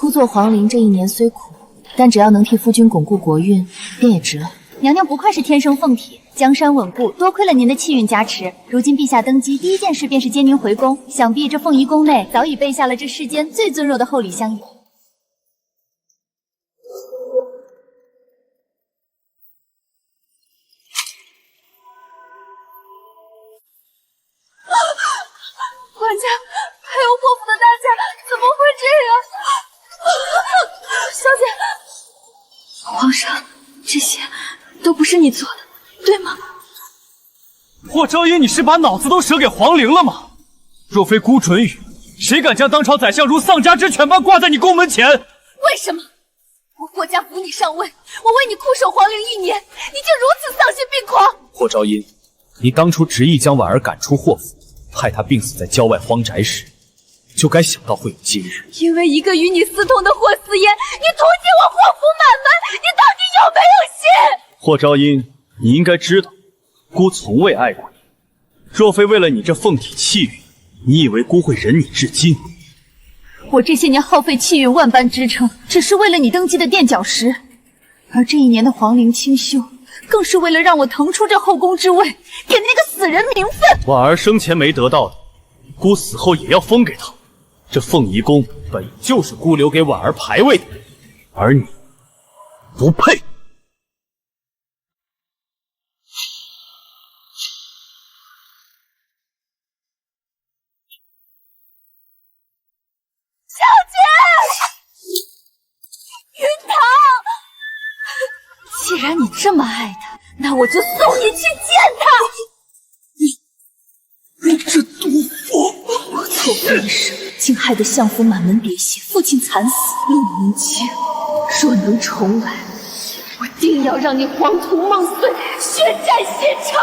初做皇陵这1年虽苦，但只要能替夫君巩固国运，便也值了。娘娘不愧是天生凤体，江山稳固，多亏了您的气运加持。如今陛下登基，第一件事便是接您回宫，想必这凤仪宫内早已备下了这世间最尊荣的厚礼相迎。管家，还有霍府的大家，怎么会这样？小姐，皇上，这些都不是你做的，对吗？霍昭音，你是把脑子都折给皇陵了吗？若非孤准羽，谁敢将当朝宰相如丧家之犬般挂在你宫门前？为什么？我霍家扶你上位，我为你固守皇陵1年，你竟如此丧心病狂！霍昭音，你当初执意将婉儿赶出霍府，害她病死在郊外荒宅时，就该想到会有今日。因为一个与你私通的霍思燕，你屠尽我霍府满门，你到底有没有心？霍昭音，你应该知道，孤从未爱过你。若非为了你这凤体气运，你以为孤会忍你至今？我这些年耗费气运万般支撑，只是为了你登基的垫脚石，而这1年的皇陵清修，更是为了让我腾出这后宫之位，给那个死人名分。婉儿生前没得到的，孤死后也要封给她。这凤仪宫本就是孤留给婉儿牌位的，而你不配。小姐，云堂，既然你这么爱他，那我就送你去见他。你这毒妇！我错付一生，竟害得相府满门别血，父亲惨死。陆明清，若能重来，我定要让你黄土梦碎，血债血偿。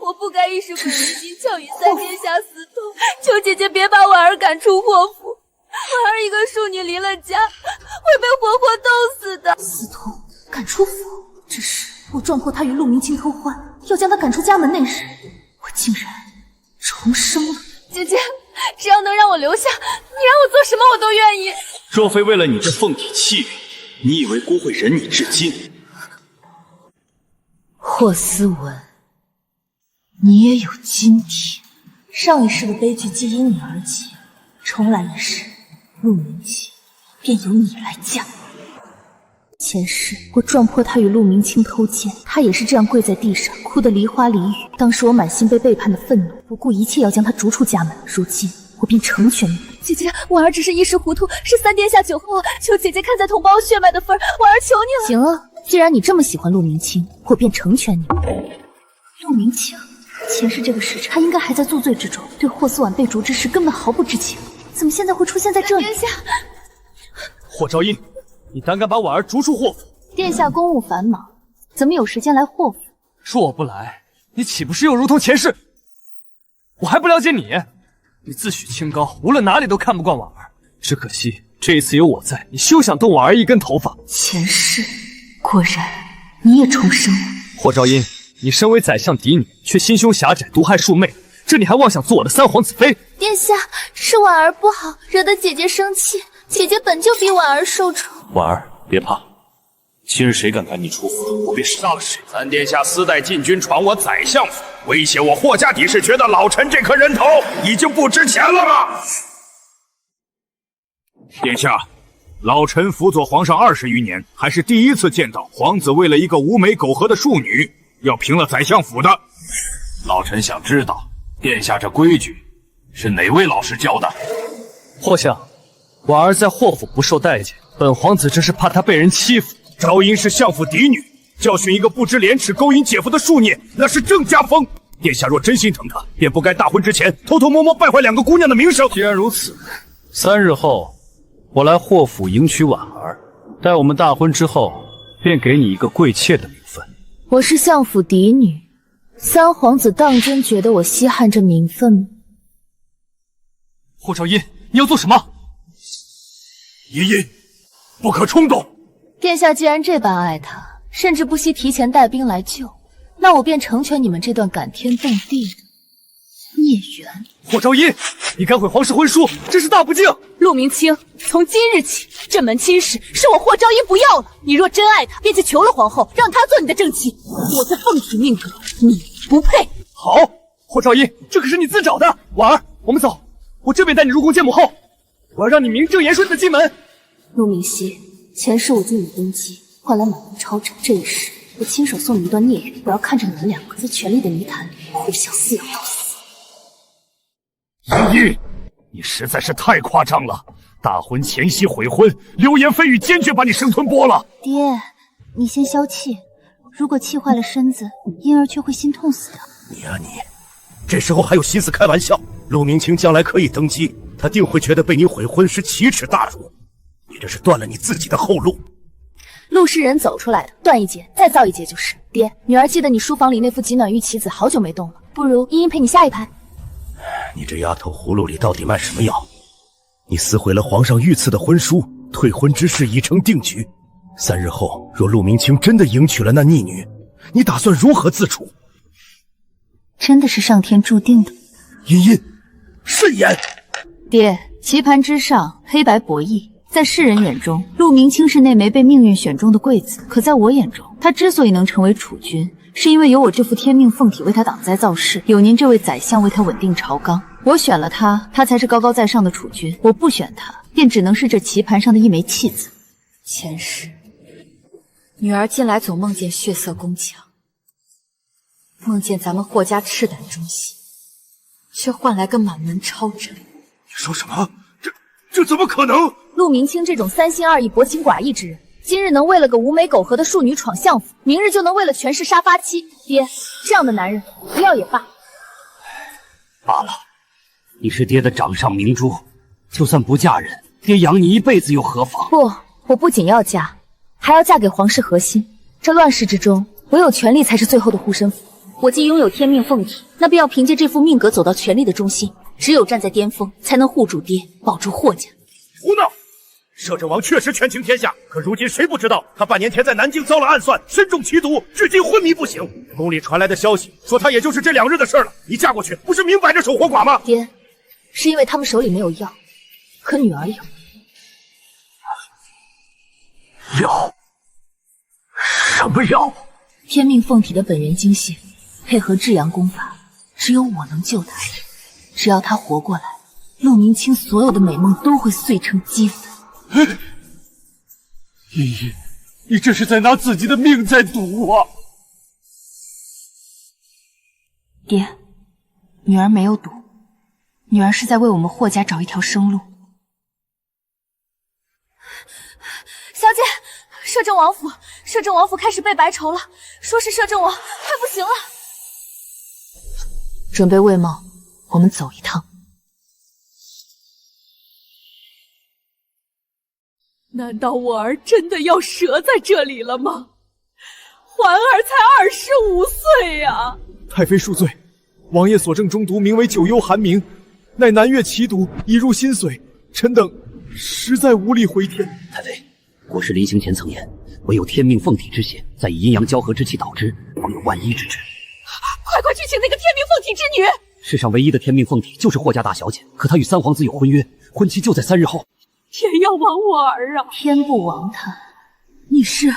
我不该一时苦于心窍与三殿下私通，求姐姐别把婉儿赶出霍府。婉儿一个庶女离了家，会被活活冻死的。私通赶出府，只是我撞破他与陆明清偷欢，要将他赶出家门那时，我竟然重生了。姐姐，只要能让我留下，你让我做什么我都愿意。若非为了你这凤体气运，你以为孤会忍你至今？霍思文，你也有今天。上一世的悲剧既因你而起，重来一世，陆明清便由你来驾。前世我撞破他与陆明清偷奸，他也是这样跪在地上，哭得梨花离语。当时我满心被背叛的愤怒，不顾一切要将他逐出家门。如今我便成全你。姐姐，婉儿只是一时糊涂，是三殿下酒后，求姐姐看在同胞血脉的份儿，婉儿求你了。行啊，既然你这么喜欢陆明清，我便成全你。陆明清，前世这个时辰，他应该还在宿醉之中，对霍思婉被逐之事根本毫不知情，怎么现在会出现在这里？殿下，霍昭音，你胆敢把婉儿逐出霍府？殿下公务繁忙，怎么有时间来霍府？说我不来，你岂不是又如同前世？我还不了解你，你自诩清高，无论哪里都看不惯婉儿。只可惜这一次有我在，你休想动婉儿一根头发。前世，果然你也重生了。霍昭音，你身为宰相嫡女，却心胸狭窄，毒害庶妹，这你还妄想做我的三皇子妃？殿下，是婉儿不好，惹得姐姐生气。姐姐本就比婉儿受宠。婉儿，别怕，今日谁敢赶你出府，我便杀了谁。三殿下私带禁军闯我宰相府，威胁我霍家底，是觉得老臣这颗人头已经不值钱了吗？殿下，老臣辅佐皇上20余年，还是第一次见到皇子为了一个无媒苟合的庶女，要平了宰相府的。老臣想知道，殿下这规矩是哪位老师教的？霍相，婉儿在霍府不受待见，本皇子这是怕她被人欺负。昭音是相府嫡女，教训一个不知廉耻、勾引姐夫的庶孽，那是正家风。殿下若真心疼她，便不该大婚之前偷偷摸摸败坏2个姑娘的名声。既然如此，3日后我来霍府迎娶婉儿，待我们大婚之后，便给你一个贵妾的名分。我是相府嫡女，三皇子当真觉得我稀罕这名分吗？霍昭音，你要做什么？依依，不可冲动。殿下既然这般爱他，甚至不惜提前带兵来救，那我便成全你们这段感天动地的孽缘。霍昭音，你敢毁皇室婚书，这是大不敬！陆明清，从今日起，这门亲事是我霍昭音不要了。你若真爱他，便去求了皇后，让她做你的正妻。我在凤体命格，你不配。好，霍昭音，这可是你自找的。婉儿，我们走，我这便带你入宫见母后。我要让你名正言顺的进门。陆明熙，前世我助你登基，换来满门抄斩，这一世我亲手送你一段孽缘，我要看着你们两个在权力的泥潭里互相撕咬到死。云逸，你实在是太夸张了！大婚前夕悔婚，流言蜚语坚决把你生吞剥了。爹，你先消气，如果气坏了身子，婴儿却会心痛死的。你啊你，这时候还有心思开玩笑？陆明清将来可以登基，他定会觉得被你悔婚是奇耻大辱。你这是断了你自己的后路。陆氏人走出来的，断一节再造一节就是。爹，女儿记得你书房里那副极暖玉棋子好久没动了，不如茵茵陪你下一盘。你这丫头葫芦里到底卖什么药？你撕毁了皇上御赐的婚书，退婚之事已成定局。3日后，若陆明清真的迎娶了那逆女，你打算如何自处？真的是上天注定的。茵茵，慎言！爹，棋盘之上，黑白博弈。在世人眼中，陆明清是那枚被命运选中的贵子，可在我眼中，他之所以能成为储君，是因为有我这副天命凤体为他挡灾造势，有您这位宰相为他稳定朝纲。我选了他，他才是高高在上的储君；我不选他，便只能是这棋盘上的一枚弃子。前世，女儿近来总梦见血色宫墙，梦见咱们霍家赤胆忠心，却换来个满门抄斩。你说什么？这怎么可能？陆明清这种3心2意、薄情寡义之人，今日能为了个无眉苟合的庶女闯相府，明日就能为了权势杀发妻。爹，这样的男人不要也罢。罢了，你是爹的掌上明珠，就算不嫁人，爹养你一辈子又何妨？不，我不仅要嫁，还要嫁给皇室核心。这乱世之中，唯有权力才是最后的护身符。我既拥有天命凤体，那便要凭借这副命格走到权力的中心。只有站在巅峰，才能护住爹，保住霍家。胡闹！摄政王确实权倾天下，可如今谁不知道他半年前在南京遭了暗算，身中奇毒，至今昏迷不醒。宫里传来的消息说他也就是这2日的事了。你嫁过去，不是明摆着守活寡吗？爹，是因为他们手里没有药，可女儿有。药？什么药？天命凤体的本源精血，配合至阳功法，只有我能救她。只要她活过来，陆明清所有的美梦都会碎成齑粉。茵茵，你这是在拿自己的命在赌啊！爹，女儿没有赌，女儿是在为我们霍家找一条生路。小姐，摄政王府开始被白仇了，说是摄政王快不行了。准备魏茂，我们走一趟。难道我儿真的要折在这里了吗？环儿才25岁呀！太妃恕罪，王爷所证中毒名为九幽寒冥，乃南越奇毒，已入心髓，臣等实在无力回天。太妃，国师临行前曾言，唯有天命凤体之血，再以阴阳交合之气导之，方有万一之志。快去请那个天命凤体之女！世上唯一的天命凤体就是霍家大小姐，可她与三皇子有婚约，婚期就在3日后。天要亡我儿啊！天不亡他。你是？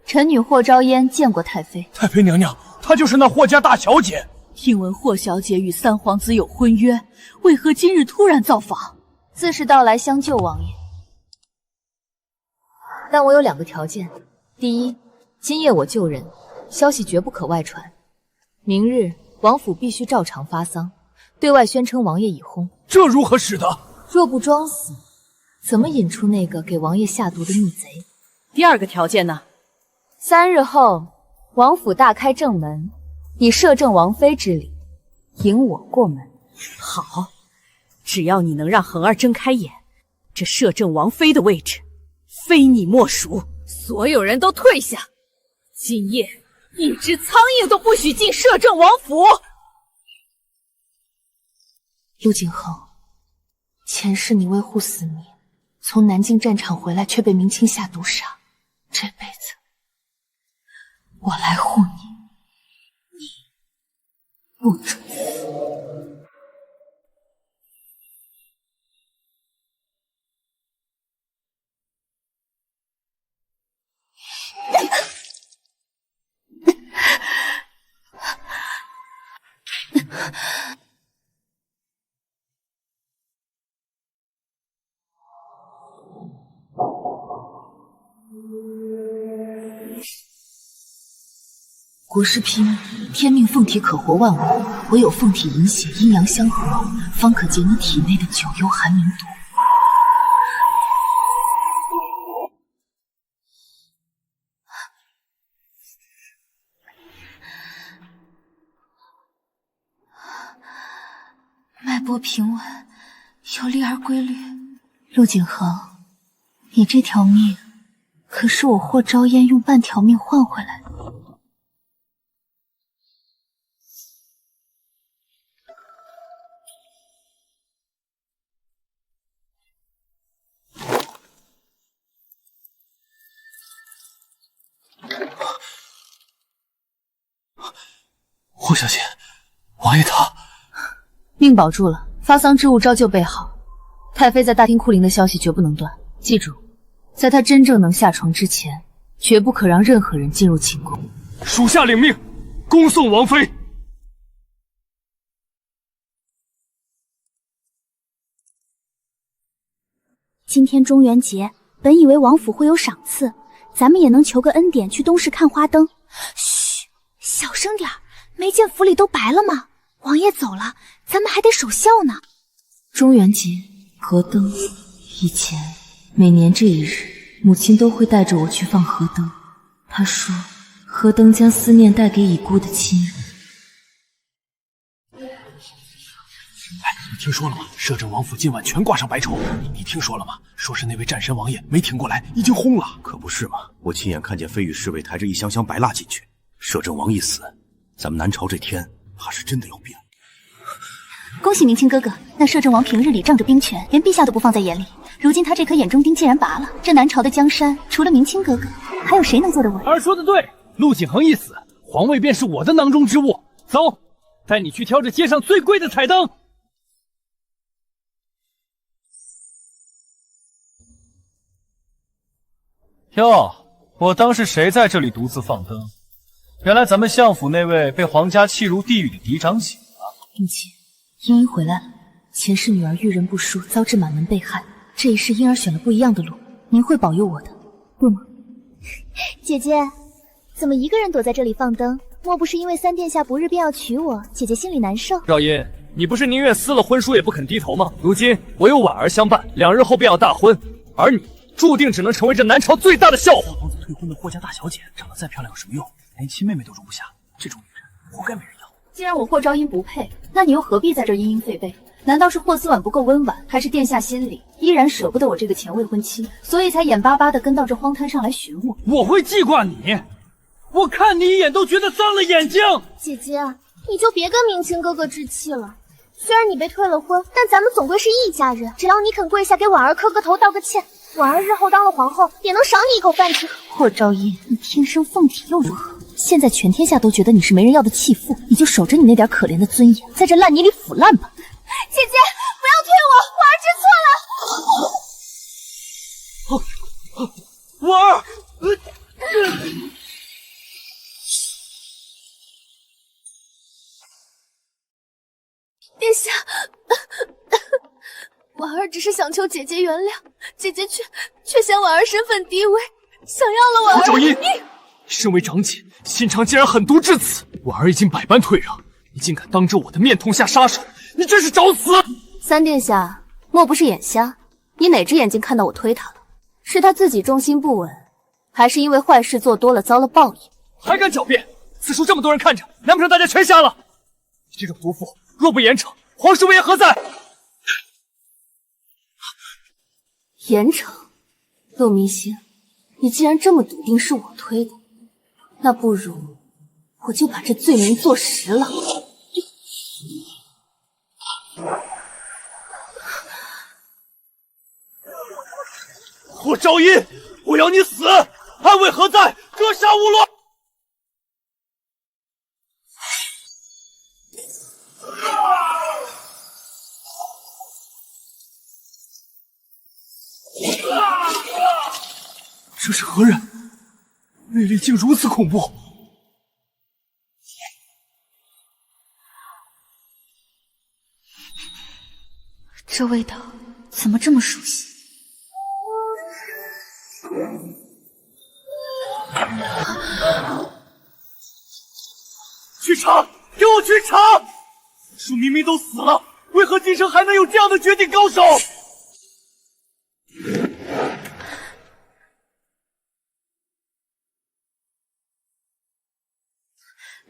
臣女霍昭嫣见过太妃。太妃娘娘，她就是那霍家大小姐。听闻霍小姐与三皇子有婚约，为何今日突然造访？自是到来相救王爷，但我有2个条件：第一，今夜我救人，消息绝不可外传；明日王府必须照常发丧，对外宣称王爷已薨。这如何使得？若不装死，怎么引出那个给王爷下毒的逆贼？第2个条件呢？3日后，王府大开正门，以摄政王妃之礼迎我过门。好，只要你能让恒儿睁开眼，这摄政王妃的位置非你莫属。所有人都退下，今夜一只苍蝇都不许进摄政王府。陆景恒，前世你为护死命，从南京战场回来却被明清下毒杀，这辈子我来护你，你不准死。国师批命：天命凤体可活万物，唯有凤体饮血，阴阳相合，方可解你体内的九幽寒冥毒。脉搏平稳，有力而规律。陆景恒，你这条命可是我霍昭嫣用半条命换回来的。霍小姐，王爷他命保住了，发丧之物照旧备好。太妃在大厅库灵的消息绝不能断，记住，在她真正能下床之前，绝不可让任何人进入寝宫。属下领命，恭送王妃。今天中元节，本以为王府会有赏赐，咱们也能求个恩典去东市看花灯。嘘，小声点儿，没见府里都白了吗？王爷走了，咱们还得守孝呢。中元节河灯，以前每年这一日，母亲都会带着我去放河灯。她说，河灯将思念带给已故的亲人。你听说了吗？摄政王府今晚全挂上白绸。你听说了吗？说是那位战神王爷没挺过来，已经轰了。可不是嘛！我亲眼看见飞羽侍卫抬着一箱箱白蜡进去。摄政王一死，咱们南朝这天怕是真的要变。恭喜明清哥哥，那摄政王平日里仗着兵权，连陛下都不放在眼里。如今他这颗眼中钉竟然拔了，这南朝的江山，除了明清哥哥，还有谁能坐得稳？儿说的对，陆景恒一死，皇位便是我的囊中之物。走，带你去挑这街上最贵的彩灯。哟，我当是谁在这里独自放灯？原来咱们相府那位被皇家弃入地狱的嫡长醒了，并且茵茵回来了。前世女儿遇人不淑，遭致满门被害。这一世婴儿选了不一样的路，您会保佑我的，对吗？姐姐，怎么一个人躲在这里放灯？莫不是因为三殿下不日便要娶我，姐姐心里难受？赵音，你不是宁愿撕了婚书也不肯低头吗？如今我有婉儿相伴，2日后便要大婚，而你注定只能成为这南朝最大的笑话。皇子退婚的霍家大小姐，长得再漂亮有什么用？连亲妹妹都容不下，这种女人活该没人要。既然我霍昭音不配，那你又何必在这殷殷废备？难道是霍思婉不够温婉，还是殿下心里依然舍不得我这个前未婚妻，所以才眼巴巴地跟到这荒滩上来寻我？我会记挂你，我看你一眼都觉得脏了眼睛。姐姐，你就别跟明清哥哥置气了。虽然你被退了婚，但咱们总归是一家人。只要你肯跪下给婉儿磕个头道个歉，婉儿日后当了皇后，也能赏你一口饭吃。霍昭音，你天生凤体又如何？现在全天下都觉得你是没人要的弃妇，你就守着你那点可怜的尊严，在这烂泥里腐烂吧。姐姐，不要推我，婉儿知错了。婉儿，殿下，婉儿只是想求姐姐原谅，姐姐却嫌婉儿身份低微，想要了婉儿。赵音，你身为长姐，心肠竟然狠毒至此。婉儿已经百般退让，你竟敢当着我的面痛下杀手，你真是找死！三殿下，莫不是眼瞎？你哪只眼睛看到我推他了？是他自己重心不稳，还是因为坏事做多了遭了报应？还敢狡辩！此处这么多人看着，难不成大家全瞎了？你这种毒妇，若不严惩，皇室威严何在？严惩？陆明星，你既然这么笃定是我推的，那不如我就把这罪名坐实了。霍昭音，我要你死！安危何在？格杀勿论！这是何人？魅力竟如此恐怖！这味道怎么这么熟悉？去查！给我去查！树明明都死了，为何今生还能有这样的绝顶高手？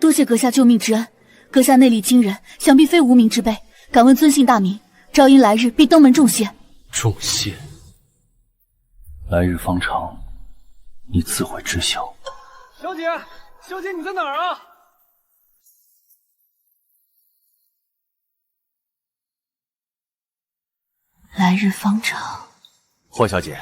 多谢阁下救命之恩，阁下内力惊人，想必非无名之辈。敢问尊姓大名？昭因来日必登门重谢。重谢，来日方长，你自会知晓。小姐，小姐你在哪儿啊？来日方长。霍小姐，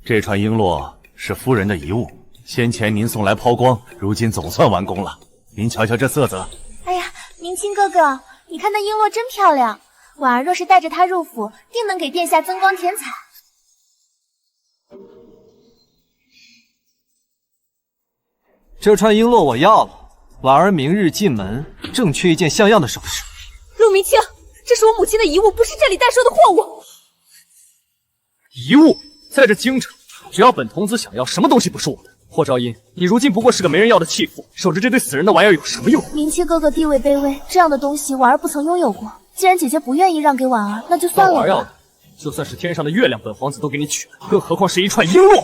这串璎珞是夫人的遗物，先前您送来抛光，如今总算完工了。您瞧瞧这色泽。哎呀，明清哥哥，你看那璎珞真漂亮，婉儿若是带着它入府，定能给殿下增光添彩。这串璎珞我要了，婉儿明日进门，正缺一件像样的首饰。陆明清，这是我母亲的遗物，不是这里待收的货物。遗物在这京城，只要本童子想要，什么东西不是我的？霍昭音，你如今不过是个没人要的弃妇，守着这堆死人的玩意儿有什么用？明清哥哥地位卑微，这样的东西婉儿不曾拥有过。既然姐姐不愿意让给婉儿，那就算了吧。婉儿要的，就算是天上的月亮，本皇子都给你取了，更何况是一串璎珞。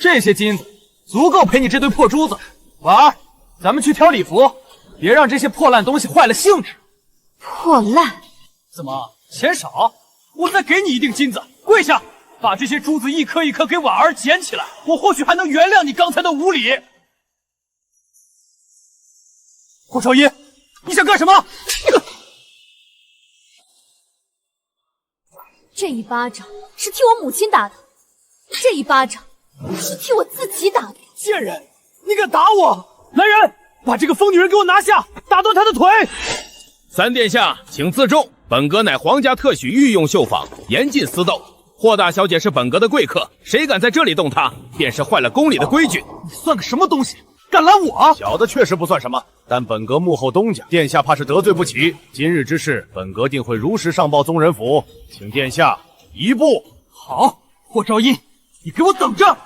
这些金子足够赔你这堆破珠子。婉儿，咱们去挑礼服，别让这些破烂东西坏了兴致。破烂？怎么钱少？我再给你一锭金子，跪下，把这些珠子一颗一颗给婉儿捡起来，我或许还能原谅你刚才的无礼。霍昭音，你想干什么？这一巴掌是替我母亲打的，这一巴掌是替我自己打的。贱人，你敢打我！来人，把这个疯女人给我拿下，打断她的腿！三殿下，请自重，本阁乃皇家特许御用绣坊，严禁私斗。霍大小姐是本阁的贵客，谁敢在这里动她，便是坏了宫里的规矩。你算个什么东西，敢拦我？小的确实不算什么，但本阁幕后东家，殿下怕是得罪不起。今日之事，本阁定会如实上报宗人府，请殿下移步。好，霍昭音，你给我等着！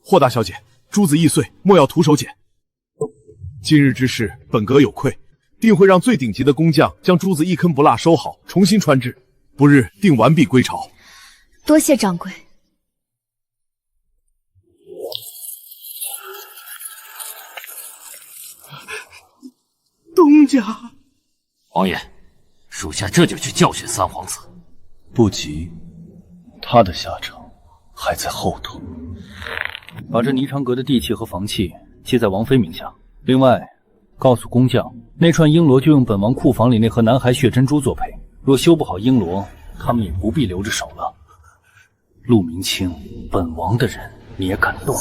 霍大小姐，珠子易碎，莫要徒手捡。今日之事，本阁有愧，定会让最顶级的工匠将珠子一坑不落收好，重新穿制，不日定完璧归朝。多谢掌柜。东家，王爷，属下这就去教训三皇子。不急，他的下场还在后头。把这霓裳阁的地契和房契记在王妃名下。另外，告诉工匠，那串璎珞就用本王库房里那盒南海血珍珠作陪。若修不好璎珞，他们也不必留着手了。陆明清，本王的人你也敢动？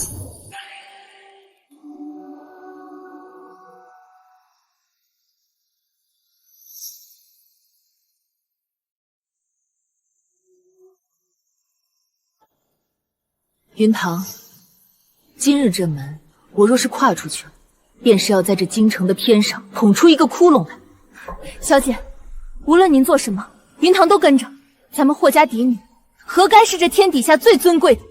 云堂，今日这门，我若是跨出去了，便是要在这京城的天上捅出一个窟窿来。小姐，无论您做什么，云堂都跟着。咱们霍家嫡女，何该是这天底下最尊贵的？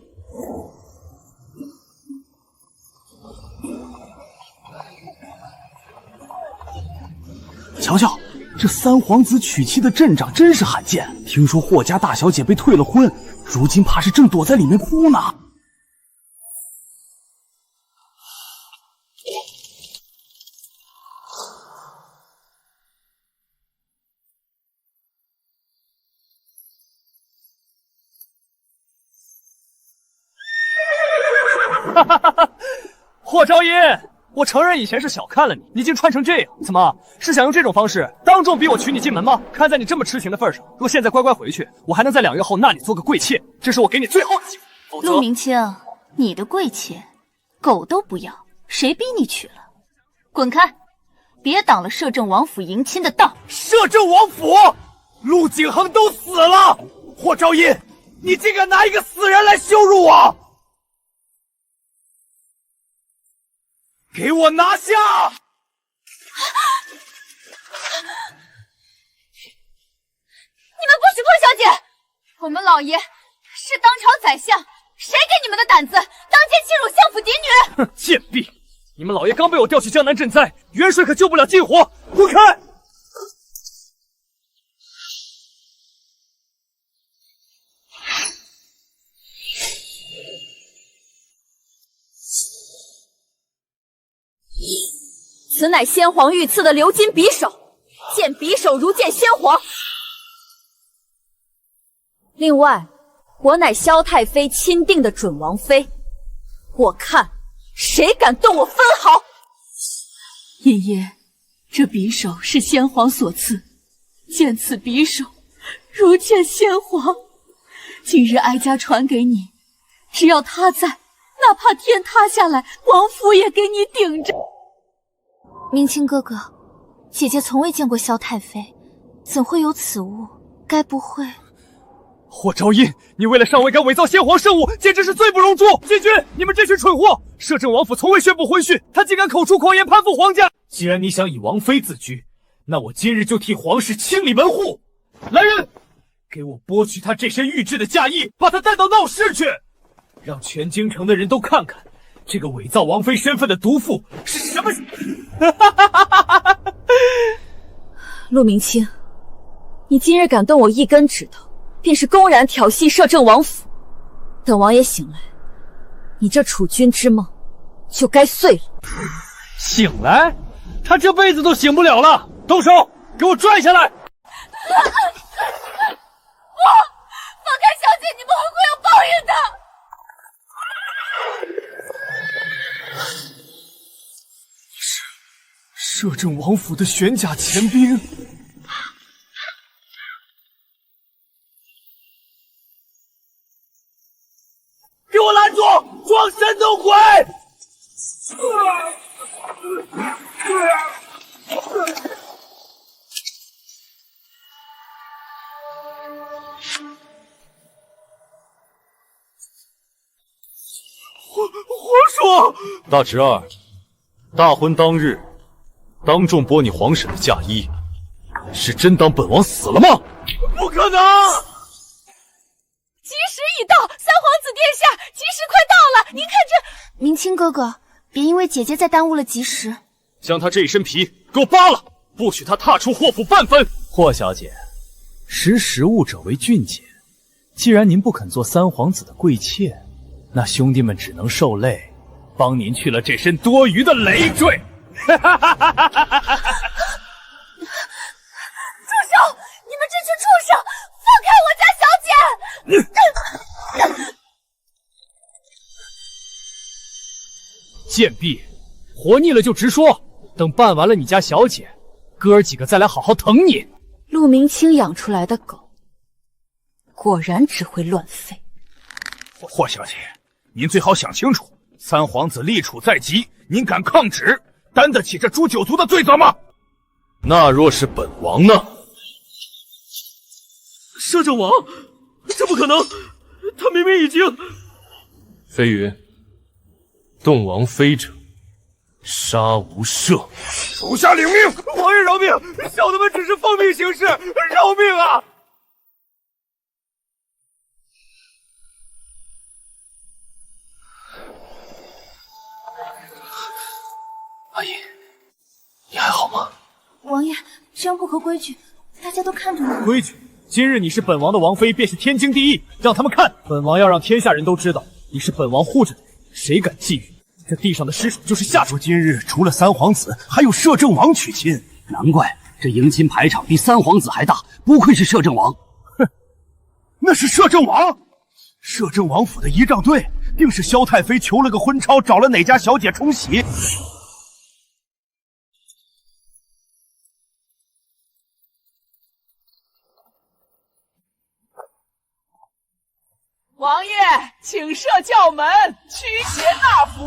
瞧瞧，这三皇子娶妻的阵仗真是罕见。听说霍家大小姐被退了婚，如今怕是正躲在里面哭呢。哈哈哈！霍昭音，我承认以前是小看了你，你竟穿成这样，怎么是想用这种方式当众逼我娶你进门吗？看在你这么痴情的份上，若现在乖乖回去，我还能在2月后纳你做个贵妾，这是我给你最后的机会。否则，陆明清，你的贵妾，狗都不要，谁逼你娶了？滚开！别挡了摄政王府迎亲的道。摄政王府，陆景恒都死了，霍昭音，你竟敢拿一个死人来羞辱我！给我拿下！你们不许碰小姐！我们老爷是当朝宰相，谁给你们的胆子当街欺辱相府嫡女？哼，贱婢！你们老爷刚被我调去江南赈灾，远水可救不了近火，滚开！此乃先皇御赐的鎏金匕首，见匕首如见先皇。另外，我乃萧太妃钦定的准王妃，我看谁敢动我分毫！爷爷，这匕首是先皇所赐，见此匕首，如见先皇。今日哀家传给你，只要他在，哪怕天塌下来，王府也给你顶着。明清哥哥，姐姐从未见过萧太妃，怎会有此物？该不会……霍昭音，你为了上位敢伪造先皇圣物，简直是罪不容诛！禁军，你们这群蠢货！摄政王府从未宣布婚讯，他竟敢口出狂言，攀附皇家！既然你想以王妃自居，那我今日就替皇室清理门户。来人，给我剥去她这身玉质的嫁衣，把她带到闹市去，让全京城的人都看看这个伪造王妃身份的毒妇是什么。陆明清，你今日敢动我一根指头，便是公然挑衅摄政王府。等王爷醒来，你这储君之梦就该碎了。醒来？他这辈子都醒不了了！动手，给我拽下来！放开小姐，你们会有报应的！摄政王府的玄甲钱兵，给我拦住！装神弄鬼！皇叔，大侄儿，大婚当日当众剥你皇婶的嫁衣，是真当本王死了吗？不可能！吉时已到，三皇子殿下，吉时快到了！您看这……明清哥哥，别因为姐姐再耽误了吉时。将他这一身皮给我扒了，不许他踏出霍府半分！霍小姐，识时务者为俊杰。既然您不肯做三皇子的贵妾，那兄弟们只能受累，帮您去了这身多余的累赘。住手！你们这群畜生，放开我家小姐！贱婢，活腻了就直说，等办完了你家小姐，哥儿几个再来好好疼你。陆明清养出来的狗，果然只会乱吠。霍小姐，您最好想清楚，三皇子立储在即，您敢抗旨，担得起这诛九族的罪责吗？那若是本王呢？摄政王，这不可能！他明明已经……飞云，动王妃者，杀无赦。属下领命！王爷饶命！小的们只是奉命行事，饶命啊！阿姨，你还好吗？王爷，这样不合规矩，大家都看着呢。规矩，今日你是本王的王妃，便是天经地义，让他们看。本王要让天下人都知道，你是本王护着的，谁敢觊觎，这地上的尸首就是下场。今日除了三皇子，还有摄政王娶亲，难怪这迎亲排场比三皇子还大，不愧是摄政王。哼，那是摄政王，摄政王府的仪仗队，定是萧太妃求了个婚钞，找了哪家小姐冲喜。王爷，请设教门，驱邪纳福。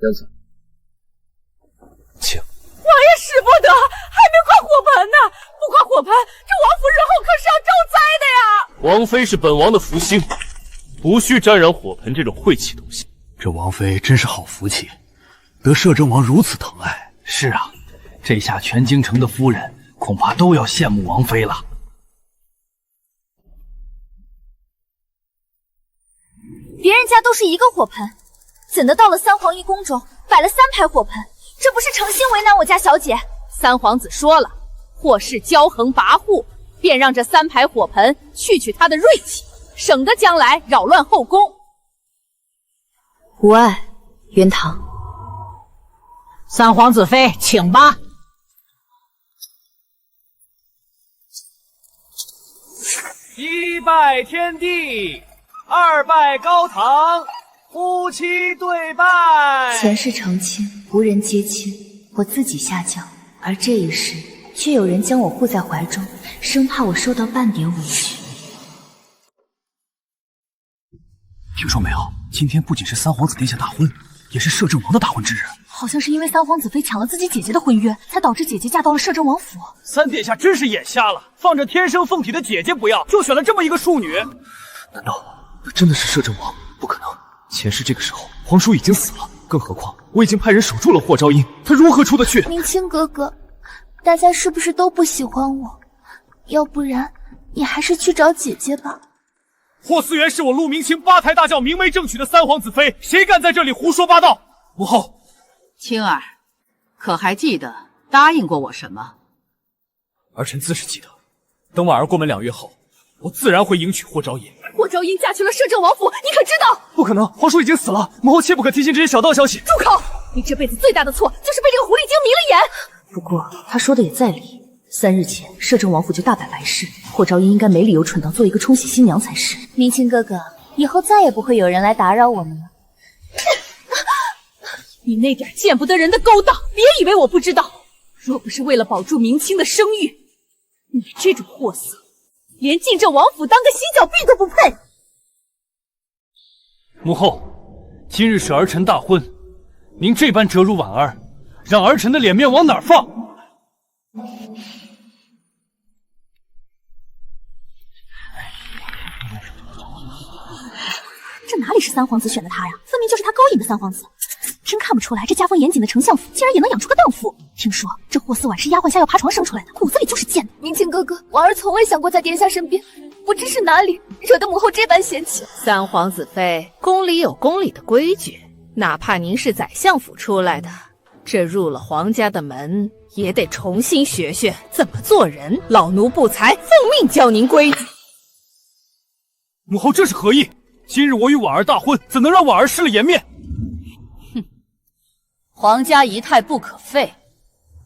娘子，请。王爷使不得，还没挂火盆呢！不挂火盆，这王府日后可是要招灾的呀！王妃是本王的福星，不需沾染火盆这种晦气东西。这王妃真是好福气，得摄政王如此疼爱。是啊，这下全京城的夫人恐怕都要羡慕王妃了。别人家都是一个火盆，怎的到了三皇一宫中摆了3排火盆？这不是诚心为难我家小姐？三皇子说了，或是骄横跋扈，便让这3排火盆去他的锐气，省得将来扰乱后宫。无碍，云堂。三皇子妃，请吧。一拜天地，二拜高堂，夫妻对拜。前世成亲，无人接亲，我自己下降，而这一世却有人将我护在怀中，生怕我受到半点委屈。听说没有？今天不仅是三皇子殿下大婚，也是摄政王的大婚之日。好像是因为三皇子妃抢了自己姐姐的婚约，才导致姐姐嫁到了摄政王府。三殿下真是眼瞎了，放着天生凤体的姐姐不要，就选了这么一个庶女。难道真的是摄政王？不可能，前世这个时候皇叔已经死了，更何况我已经派人守住了霍昭音，他如何出得去？明清哥哥，大家是不是都不喜欢我？要不然你还是去找姐姐吧。霍思源是我陆明清八抬大轿明媒正娶的三皇子妃，谁敢在这里胡说八道？母后，青儿，可还记得答应过我什么？儿臣自是记得。等婉儿过门2月后，我自然会迎娶霍昭音。霍昭音嫁去了摄政王府，你可知道？不可能，皇叔已经死了，母后切不可听信这些小道消息。住口！你这辈子最大的错就是被这个狐狸精迷了眼。不过他说的也在理，3日前摄政王府就大摆来势，霍昭音应该没理由蠢到做一个冲喜新娘才是。明清哥哥，以后再也不会有人来打扰我们了。你那点见不得人的勾当，别以为我不知道。若不是为了保住明清的声誉，你这种货色，连进这王府当个洗脚婢都不配。母后，今日是儿臣大婚，您这般折辱婉儿，让儿臣的脸面往哪儿放？这哪里是三皇子选的他呀，分明就是他勾引的三皇子。真看不出来，这家风严谨的丞相府竟然也能养出个荡妇。听说这霍思婉是丫鬟下药爬床生出来的，骨子里就是贱的。明清哥哥，婉儿从未想过在殿下身边，不知是哪里惹得母后这般嫌弃。三皇子妃，宫里有宫里的规矩，哪怕您是宰相府出来的，这入了皇家的门，也得重新学学怎么做人。老奴不才，奉命教您规矩。母后这是何意？今日我与婉儿大婚，怎能让婉儿失了颜面？皇家仪态不可废，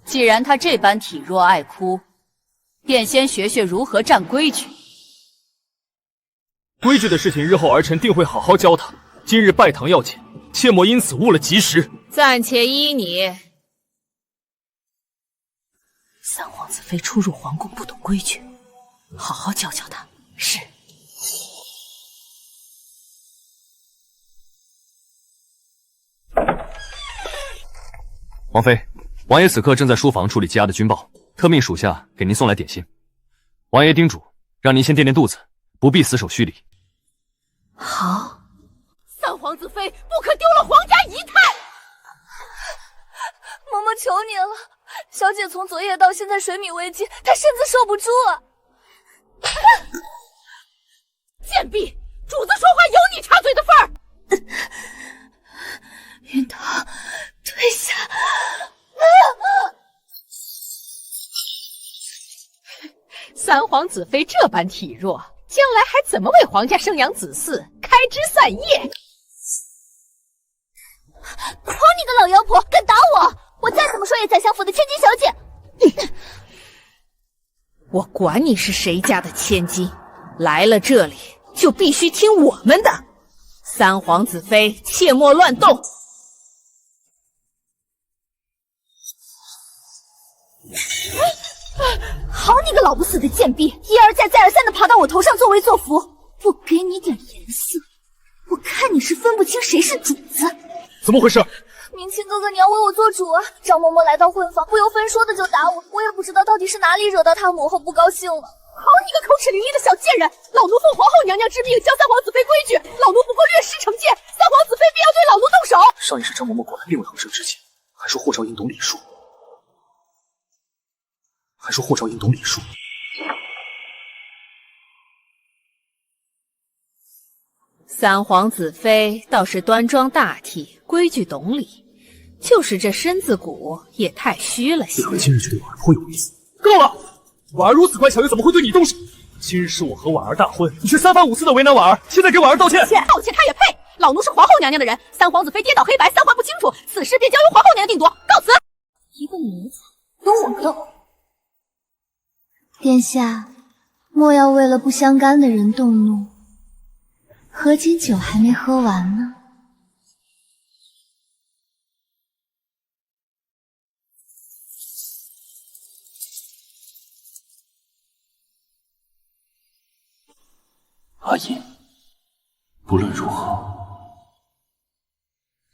既然她这般体弱爱哭，便先学学如何站规矩。规矩的事情，日后儿臣定会好好教她。今日拜堂要紧，切莫因此误了吉时。暂且依你。三皇子妃初入皇宫不懂规矩，好好教教她。是。王妃，王爷此刻正在书房处理积压的军报，特命属下给您送来点心。王爷叮嘱，让您先垫垫肚子，不必死守虚礼。好。三皇子妃不可丢了皇家仪态。嬷嬷求你了，小姐从昨夜到现在水米未进，她身子受不住啊！贱婢，主子说话有你插嘴的份儿。云堂，退下！三皇子妃这般体弱，将来还怎么为皇家生养子嗣，开枝散叶？狂你个老妖婆，敢打我！我再怎么说也宰相府的千金小姐。我管你是谁家的千金，来了这里就必须听我们的。三皇子妃，切莫乱动。好你个老不死的贱婢，一而再再而三的爬到我头上作威作福，不给你点颜色，我看你是分不清谁是主子。怎么回事？明清哥哥，你要为我做主啊！张嬷嬷来到婚房，不由分说的就打我，我也不知道到底是哪里惹到她母后不高兴了。好你个口齿伶俐的小贱人！老奴奉皇后娘娘之命教三皇子妃规矩，老奴不过略施惩戒，三皇子妃必要对老奴动手。上一世张嬷嬷果然并未横生之气，还说霍少英懂礼数，三皇子妃倒是端庄大体，规矩懂礼，就是这身子骨也太虚了些。为何今日却对婉儿颇有意思？够了！婉儿如此乖巧，又怎么会对你动手？今日是我和婉儿大婚，你却三番五次的为难婉儿，现在给婉儿道歉！道歉他也配？老奴是皇后娘娘的人，三皇子妃颠倒黑白，三还不清楚，此事便交由皇后娘娘定夺。告辞。一个奴才跟我斗？殿下，莫要为了不相干的人动怒。合卺酒还没喝完呢。阿银，不论如何，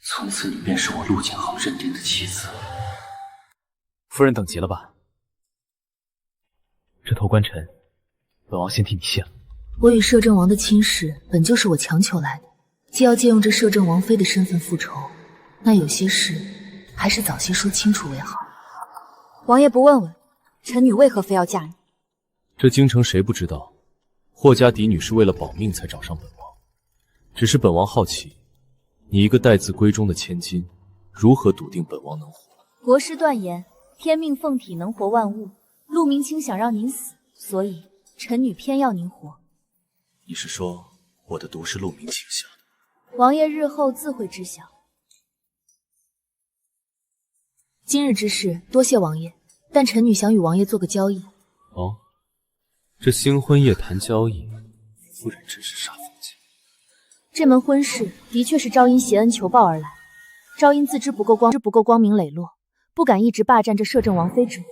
从此你便是我陆景行认定的妻子。夫人等急了吧？这头官臣，本王先替你谢了。我与摄政王的亲事本就是我强求来的，既要借用这摄政王妃的身份复仇，那有些事还是早些说清楚为好。王爷不问问，臣女为何非要嫁你？这京城谁不知道，霍家嫡女是为了保命才找上本王。只是本王好奇，你一个待字闺中的千金，如何笃定本王能活？国师断言，天命凤体能活万物。陆明清想让您死，所以臣女偏要您活。你是说我的毒是陆明清下的？王爷日后自会知晓。今日之事多谢王爷，但臣女想与王爷做个交易。哦，这新婚夜谈交易，夫人真是煞风景。这门婚事的确是昭音携恩求报而来，昭音自知不够光明磊落，不敢一直霸占这摄政王妃之位。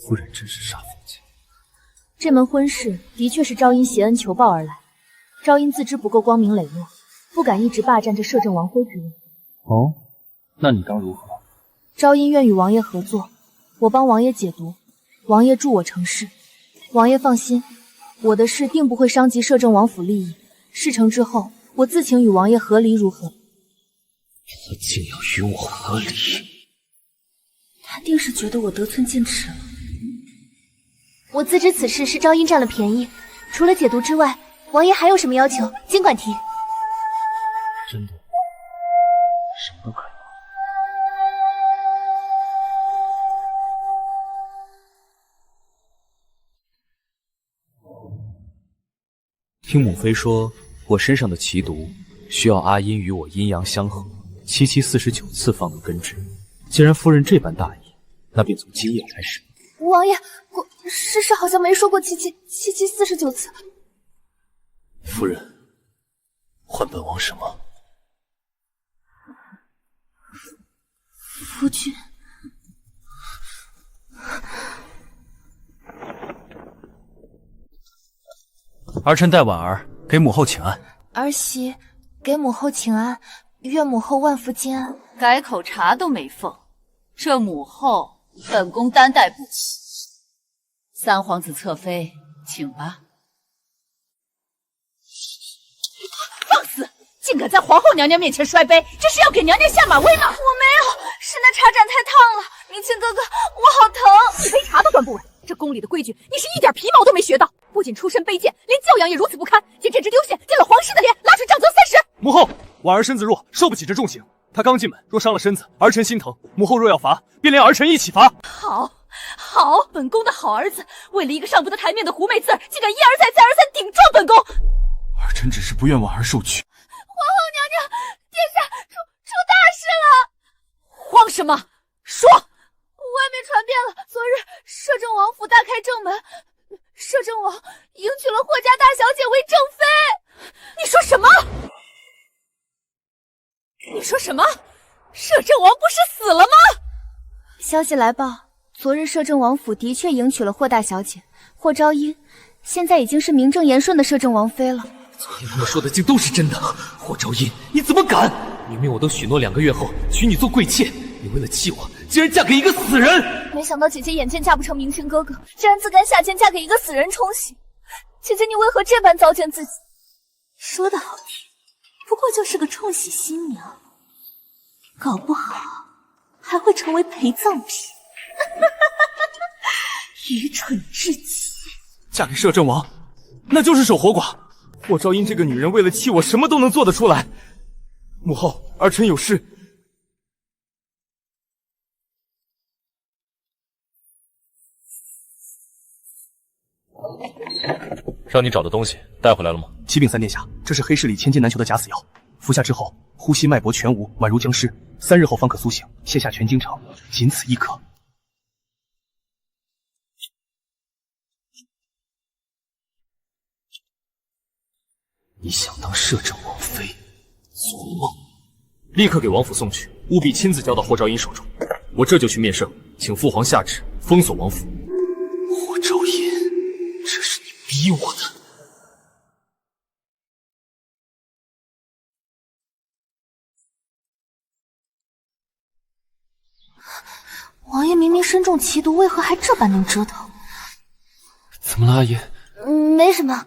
夫人真是煞风景。这门婚事的确是昭音携恩求报而来，昭音自知不够光明磊落，不敢一直霸占这摄政王妃之位。哦，那你当如何？昭音愿与王爷合作，我帮王爷解毒，王爷助我成事。王爷放心，我的事定不会伤及摄政王府利益。事成之后，我自请与王爷和离，如何？他竟要与我和离！他定是觉得我得寸进尺了。我自知此事是昭音占了便宜，除了解毒之外，王爷还有什么要求，尽管提。真的，什么都可以。听母妃说，我身上的奇毒需要阿音与我阴阳相合，749次方能根治。既然夫人这般大意，那便从今夜开始。王爷，世事好像没说过749次。夫人，还本王什么？夫君。儿臣代婉儿给母后请安。儿媳给母后请安，愿母后万福金安。改口茶都没奉，这母后本宫担待不起。三皇子侧妃，请吧。放肆！竟敢在皇后娘娘面前摔杯，这是要给娘娘下马威吗？我没有，是那茶盏太烫了。明清哥哥，我好疼！一杯茶都端不稳，这宫里的规矩你是一点皮毛都没学到，不仅出身卑贱，连教养也如此不堪，竟简直丢线，见了皇室的脸，拉出杖责30。母后，婉儿身子弱，受不起这重刑。她刚进门，若伤了身子，儿臣心疼。母后若要罚，便连儿臣一起罚。好，本宫的好儿子，为了一个上不得台面的狐媚刺儿，竟敢一而再再而三顶撞本宫。儿臣只是不愿婉儿受屈。皇后娘娘，殿下出大事了！慌什么？说！外面传遍了，昨日摄政王府大开正门，摄政王迎娶了霍家大小姐为正妃。你说什么？你说什么？摄政王不是死了吗？消息来报，昨日摄政王府的确迎娶了霍大小姐霍昭音，现在已经是名正言顺的摄政王妃了。昨天我说的竟都是真的。霍昭音，你怎么敢？明明我都许诺2个月后娶你做贵妾，你为了气我，竟然嫁给一个死人！没想到姐姐眼见嫁不成明星哥哥，竟然自甘下贱嫁给一个死人冲喜。姐姐，你为何这般糟践自己？说的好听，不过就是个冲喜新娘，搞不好还会成为陪葬品。愚蠢至极！嫁给摄政王，那就是守活寡。霍昭音这个女人为了气我，什么都能做得出来。母后，儿臣有事。让你找的东西带回来了吗？启禀三殿下，这是黑市里千金难求的假死药，服下之后，呼吸脉搏全无，宛如僵尸，3日后方可苏醒。卸下全京城，仅此一颗。你想当摄政王妃？做梦！立刻给王府送去，务必亲自交到霍昭音手中。我这就去面圣，请父皇下旨封锁王府。霍昭音，这是你逼我的。王爷明明身中奇毒，为何还这般能折腾？怎么了，阿姨？没什么。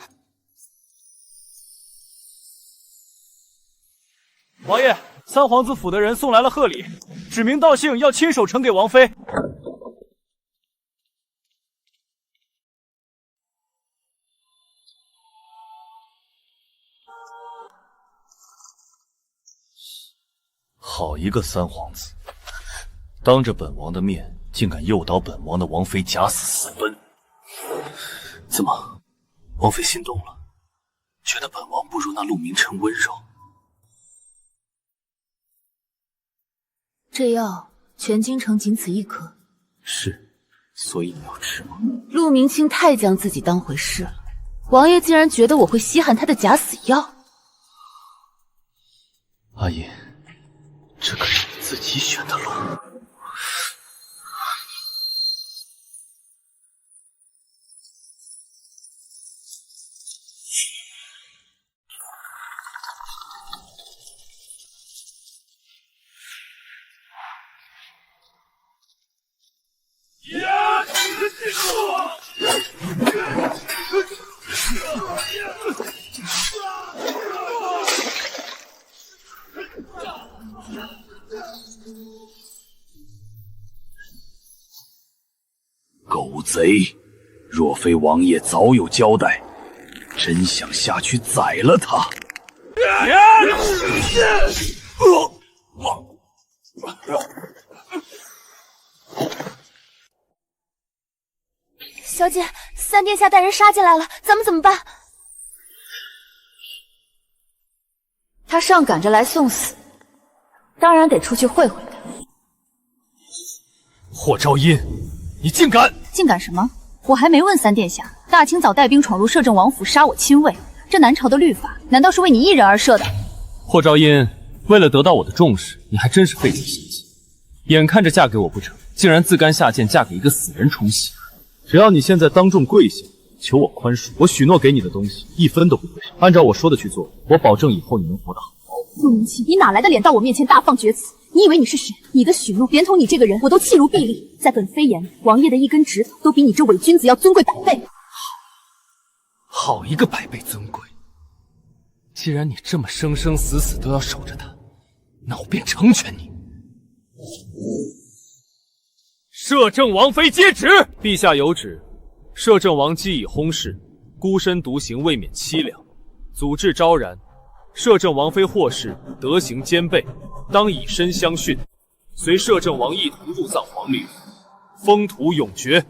王爷，三皇子府的人送来了贺礼，指名道姓要亲手呈给王妃。好一个三皇子，当着本王的面，竟敢诱导本王的王妃假死私奔。怎么，王妃心动了？觉得本王不如那陆明琛温柔？这药全京城仅此一颗。是，所以你要吃吗？陆明清太将自己当回事了，王爷竟然觉得我会稀罕他的假死药。阿姨，这可是你自己选的路。狗贼！若非王爷早有交代，真想下去宰了他。小姐，三殿下带人杀进来了，咱们怎么办？他上赶着来送死，当然得出去会会他。霍昭音，你竟敢！竟敢什么？我还没问三殿下，大清早带兵闯入摄政王府，杀我亲卫，这南朝的律法难道是为你一人而设的？霍昭音，为了得到我的重视，你还真是费尽心机。眼看着嫁给我不成，竟然自甘下贱，嫁给一个死人冲喜。只要你现在当众跪下，求我宽恕，我许诺给你的东西1分都不会少。按照我说的去做，我保证以后你能活得好。陆明清，你哪来的脸到我面前大放厥词？你以为你是谁？你的许诺，连同你这个人，我都弃如敝履。在本妃眼里，王爷的一根指头都比你这伪君子要尊贵100倍。好一个100倍尊贵！既然你这么生生死死都要守着他，那我便成全你。摄政王妃接旨，陛下有旨，摄政王既已薨逝，孤身独行未免凄凉，祖制昭然。摄政王妃霍氏德行兼备，当以身相殉，随摄政王一同入葬皇陵，封土永绝。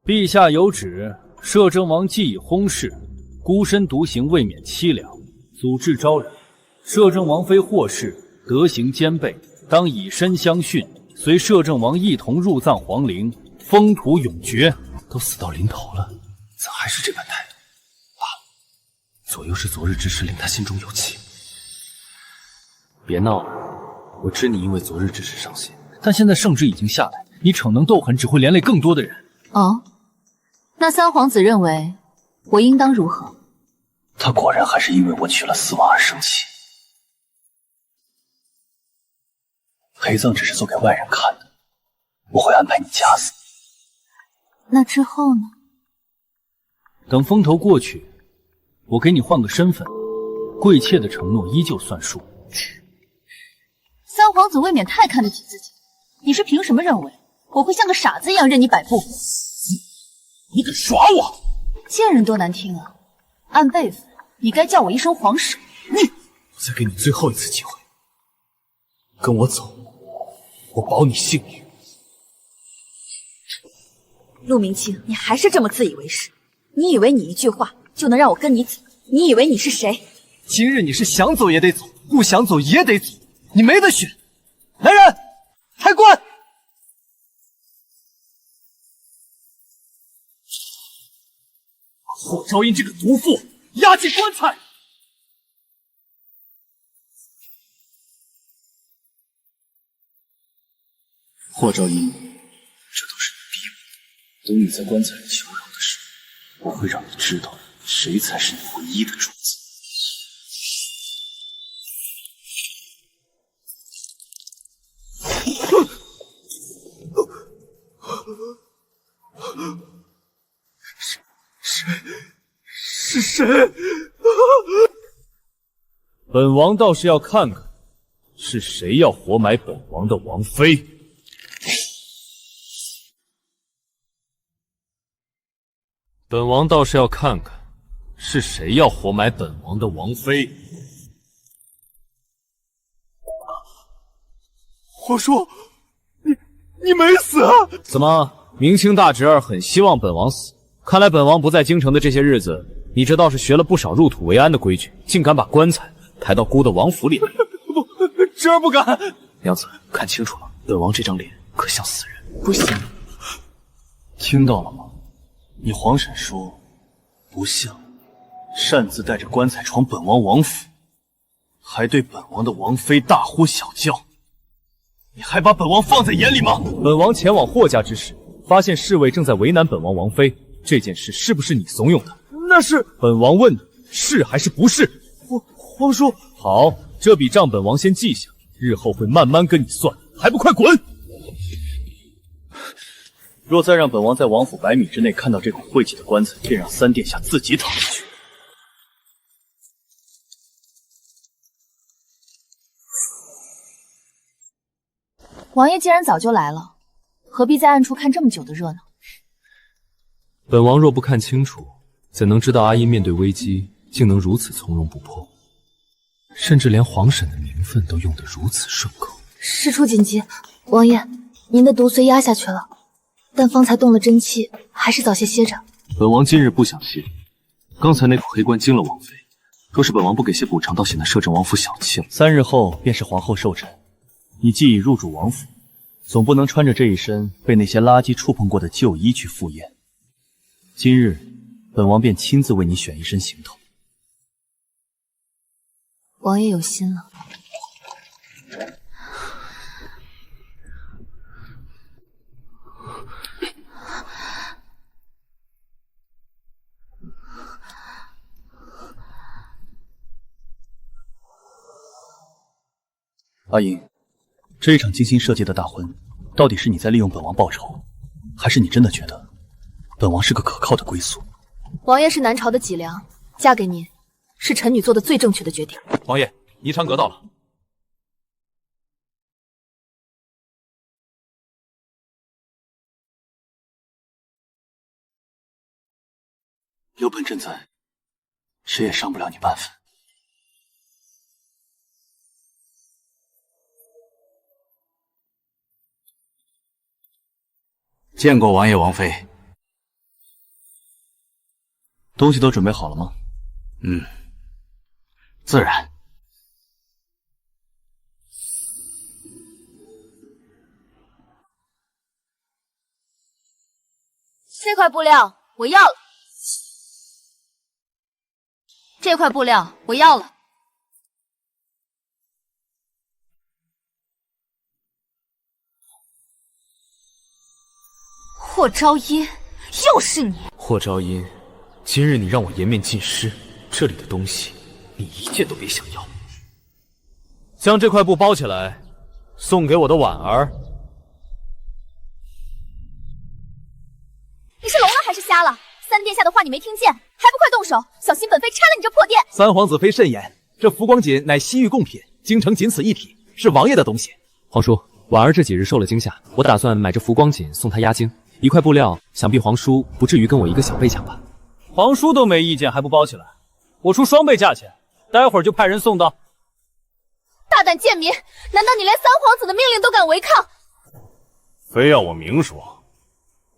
陛下有旨，摄政王既已薨逝，孤身独行未免凄凉，祖制昭然。摄政王妃霍氏德行兼备，当以身相殉，随摄政王一同入葬皇陵，封土永绝。都死到临头了，怎还是这般态度？罢了，左右是昨日之事，令他心中有气。别闹了，我知你因为昨日之事伤心，但现在圣旨已经下来，你逞能斗狠只会连累更多的人。哦，那三皇子认为我应当如何？他果然还是因为我娶了四王而生气。陪葬只是做给外人看的，我会安排你掐死。那之后呢？等风头过去，我给你换个身份，贵妾的承诺依旧算数。三皇子未免太看得起自己，你是凭什么认为我会像个傻子一样任你摆布？你敢耍我！贱人多难听啊！按辈分，你该叫我一声皇婶。我再给你最后一次机会，跟我走，我保你性命。陆明清，你还是这么自以为是？你以为你一句话就能让我跟你走？你以为你是谁？今日你是想走也得走，不想走也得走，你没得选。来人，抬棺！把霍昭音这个毒妇押进棺材。霍昭音，这都是你逼我的。等你在棺材里求饶的时候，我会让你知道谁才是你唯一的主子。是谁？本王倒是要看看，是谁要活埋本王的王妃。本王倒是要看看，是谁要活埋本王的王妃。我说，你没死啊？怎么，明清大侄儿很希望本王死？看来本王不在京城的这些日子，你这倒是学了不少入土为安的规矩，竟敢把棺材抬到姑的王府里来。不，侄儿不敢。娘子，看清楚了，本王这张脸可像死人。不像。听到了吗？你皇婶说不像，擅自带着棺材闯本王王府，还对本王的王妃大呼小叫，你还把本王放在眼里吗？本王前往霍家之时，发现侍卫正在为难本王王妃，这件事是不是你怂恿的？那是。本王问你，是还是不是？皇叔，好，这笔账本王先记下，日后会慢慢跟你算，还不快滚！若再让本王在王府100米之内看到这口晦气的棺材，便让三殿下自己躺进去。王爷既然早就来了，何必在暗处看这么久的热闹？本王若不看清楚，怎能知道阿依面对危机竟能如此从容不迫，甚至连皇婶的名分都用得如此顺口。事出紧急，王爷，您的毒虽压下去了，但方才动了真气，还是早些歇着。本王今日不想歇，刚才那口黑棺惊了王妃，若是本王不给些补偿，倒显得摄政王府小气了。3日后便是皇后寿辰，你既已入主王府，总不能穿着这一身被那些垃圾触碰过的旧衣去赴宴。今日，本王便亲自为你选一身行头。王爷有心了。阿莹，这一场精心设计的大婚，到底是你在利用本王报仇，还是你真的觉得本王是个可靠的归宿？王爷是南朝的脊梁，嫁给您是臣女做的最正确的决定。王爷，霓裳阁到了。有本朕在，谁也伤不了你半分。见过王爷王妃。东西都准备好了吗？自然。这块布料我要了，这块布料我要了。霍昭音，又是你！霍昭音，今日你让我颜面尽失，这里的东西你一件都别想要。将这块布包起来，送给我的婉儿。你是聋了还是瞎了？三殿下的话你没听见，还不快动手，小心本妃拆了你这破殿！三皇子妃慎言，这浮光锦乃西域贡品，京城仅此一体，是王爷的东西。皇叔，婉儿这几日受了惊吓，我打算买这浮光锦送她压惊。一块布料，想必皇叔不至于跟我一个小辈抢吧？皇叔都没意见，还不包起来？我出双倍价钱，待会儿就派人送到。大胆贱民，难道你连三皇子的命令都敢违抗？非要我明说，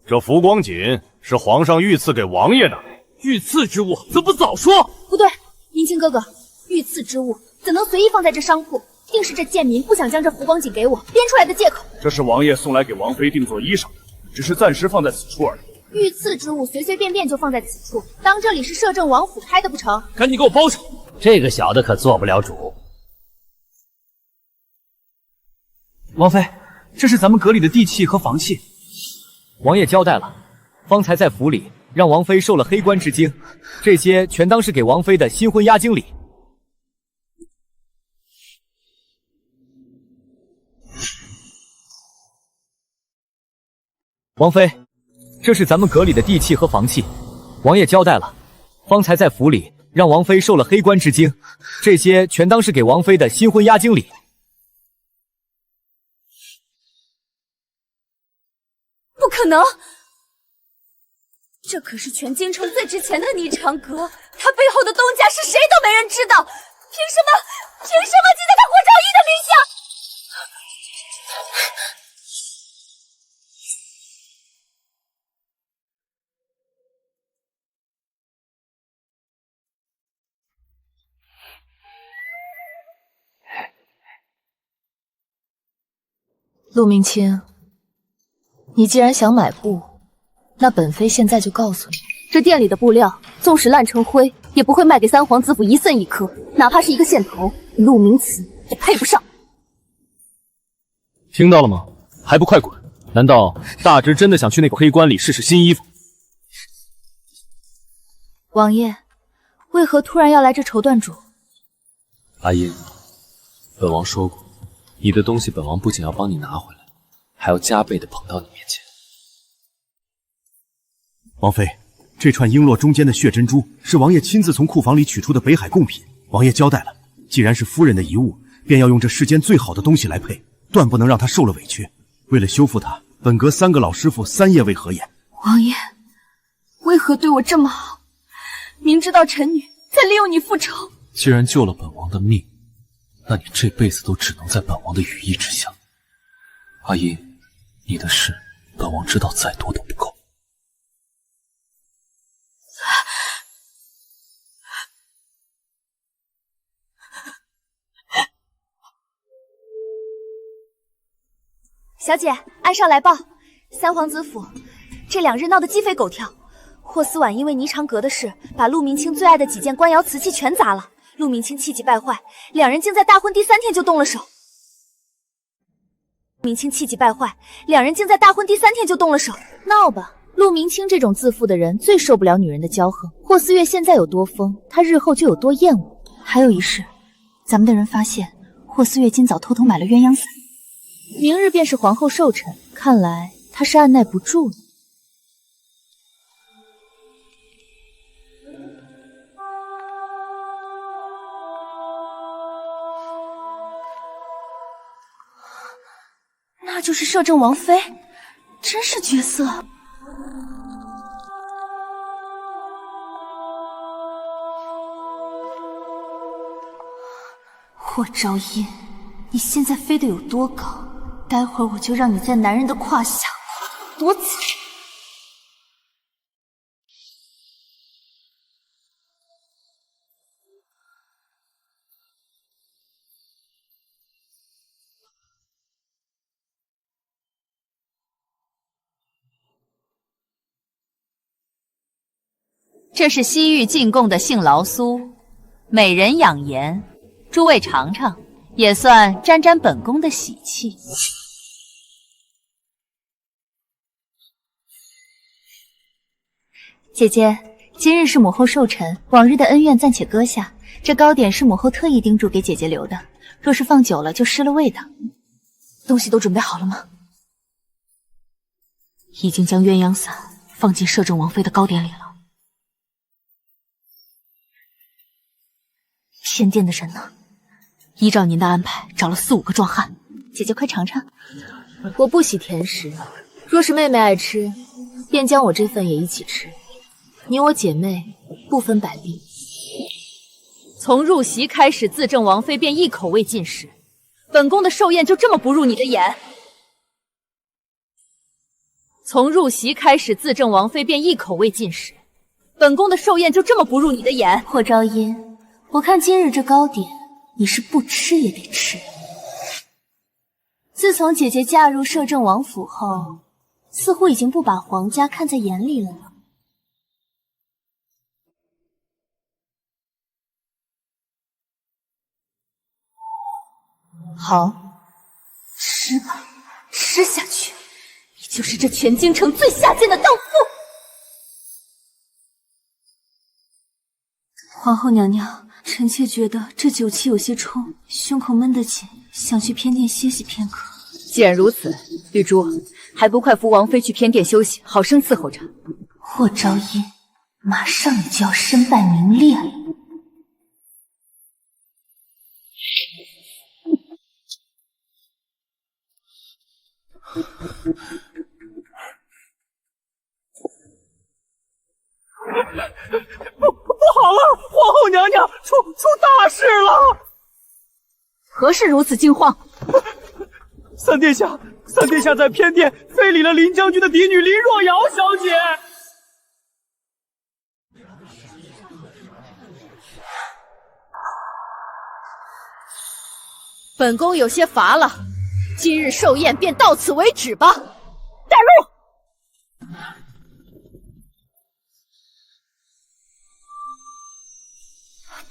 这浮光锦是皇上御赐给王爷的。御赐之物怎么不早说？不对，明清哥哥，御赐之物怎能随意放在这商铺？定是这贱民不想将这浮光锦给我编出来的借口。这是王爷送来给王妃定做衣裳的，只是暂时放在此处而已。御赐之物随随便便就放在此处，当这里是摄政王府开的不成？赶紧给我包上！这个小的可做不了主。王妃，这是咱们阁里的地契和房契。王爷交代了，方才在府里让王妃受了黑官之惊，这些全当是给王妃的新婚压惊礼。王妃，这是咱们阁里的地契和房契，王爷交代了，方才在府里让王妃受了黑官之惊，这些全当是给王妃的新婚压惊礼。不可能！这可是全京城最值钱的霓裳阁，它背后的东家是谁都没人知道，凭什么记在他霍昭义的名下？陆明清，你既然想买布，那本妃现在就告诉你，这店里的布料纵使烂成灰，也不会卖给三皇子府一寸一颗，哪怕是一个线头，陆明慈也配不上。听到了吗？还不快滚！难道大侄真的想去那个黑棺里试试新衣服？王爷，为何突然要来这绸缎主？阿音，本王说过，你的东西本王不仅要帮你拿回来，还要加倍的捧到你面前。王妃，这串璎珞中间的血珍珠是王爷亲自从库房里取出的北海贡品。王爷交代了，既然是夫人的遗物，便要用这世间最好的东西来配，断不能让她受了委屈。为了修复她，本阁3个老师傅3夜未合眼。王爷，为何对我这么好？明知道臣女在利用你复仇。既然救了本王的命，那你这辈子都只能在本王的羽翼之下。阿音，你的事本王知道再多都不够。小姐，按上来报，三皇子府这2日闹得鸡飞狗跳。霍思婉因为霓裳阁的事，把陆明清最爱的几件官窑瓷器全砸了。陆明清气急败坏，2人竟在大婚第3天就动了手。陆明清气急败坏，2人竟在大婚第3天就动了手。闹吧！陆明清这种自负的人最受不了女人的骄横。霍思月现在有多疯，他日后就有多厌恶。还有一事，咱们的人发现霍思月今早偷偷买了鸳鸯伞，明日便是皇后寿辰，看来她是按耐不住了。那就是摄政王妃，真是绝色。霍昭音，你现在飞得有多高？待会儿我就让你在男人的胯下多惨！这是西域进贡的杏劳酥，美人养颜，诸位尝尝，也算沾沾本宫的喜气。姐姐，今日是母后寿辰，往日的恩怨暂且搁下。这糕点是母后特意叮嘱给姐姐留的，若是放久了就失了味道。东西都准备好了吗？已经将鸳鸯伞放进摄政王妃的糕点里了。偏殿的人呢？依照您的安排，找了4、5个壮汉。姐姐快尝尝。我不喜甜食，若是妹妹爱吃，便将我这份也一起吃。你我姐妹不分百利。从入席开始，自正王妃便一口未进食，本宫的寿宴就这么不入你的眼？从入席开始，自正王妃便一口未进食，本宫的寿宴就这么不入你的眼？霍昭音，我看今日这糕点，你是不吃也得吃。自从姐姐嫁入摄政王府后，似乎已经不把皇家看在眼里了呢。好，吃吧，吃下去，你就是这全京城最下贱的荡妇！皇后娘娘，臣妾觉得这酒气有些冲，胸口闷得紧，想去偏殿歇息片刻。既然如此，玉珠，还不快扶王妃去偏殿休息，好生伺候着。霍昭音，马上你就要身败名裂了。不好了，皇后娘娘出大事了！何事如此惊慌？三殿下在偏殿非礼了林将军的嫡女林若瑶小姐。本宫有些乏了，今日寿宴便到此为止吧。带路。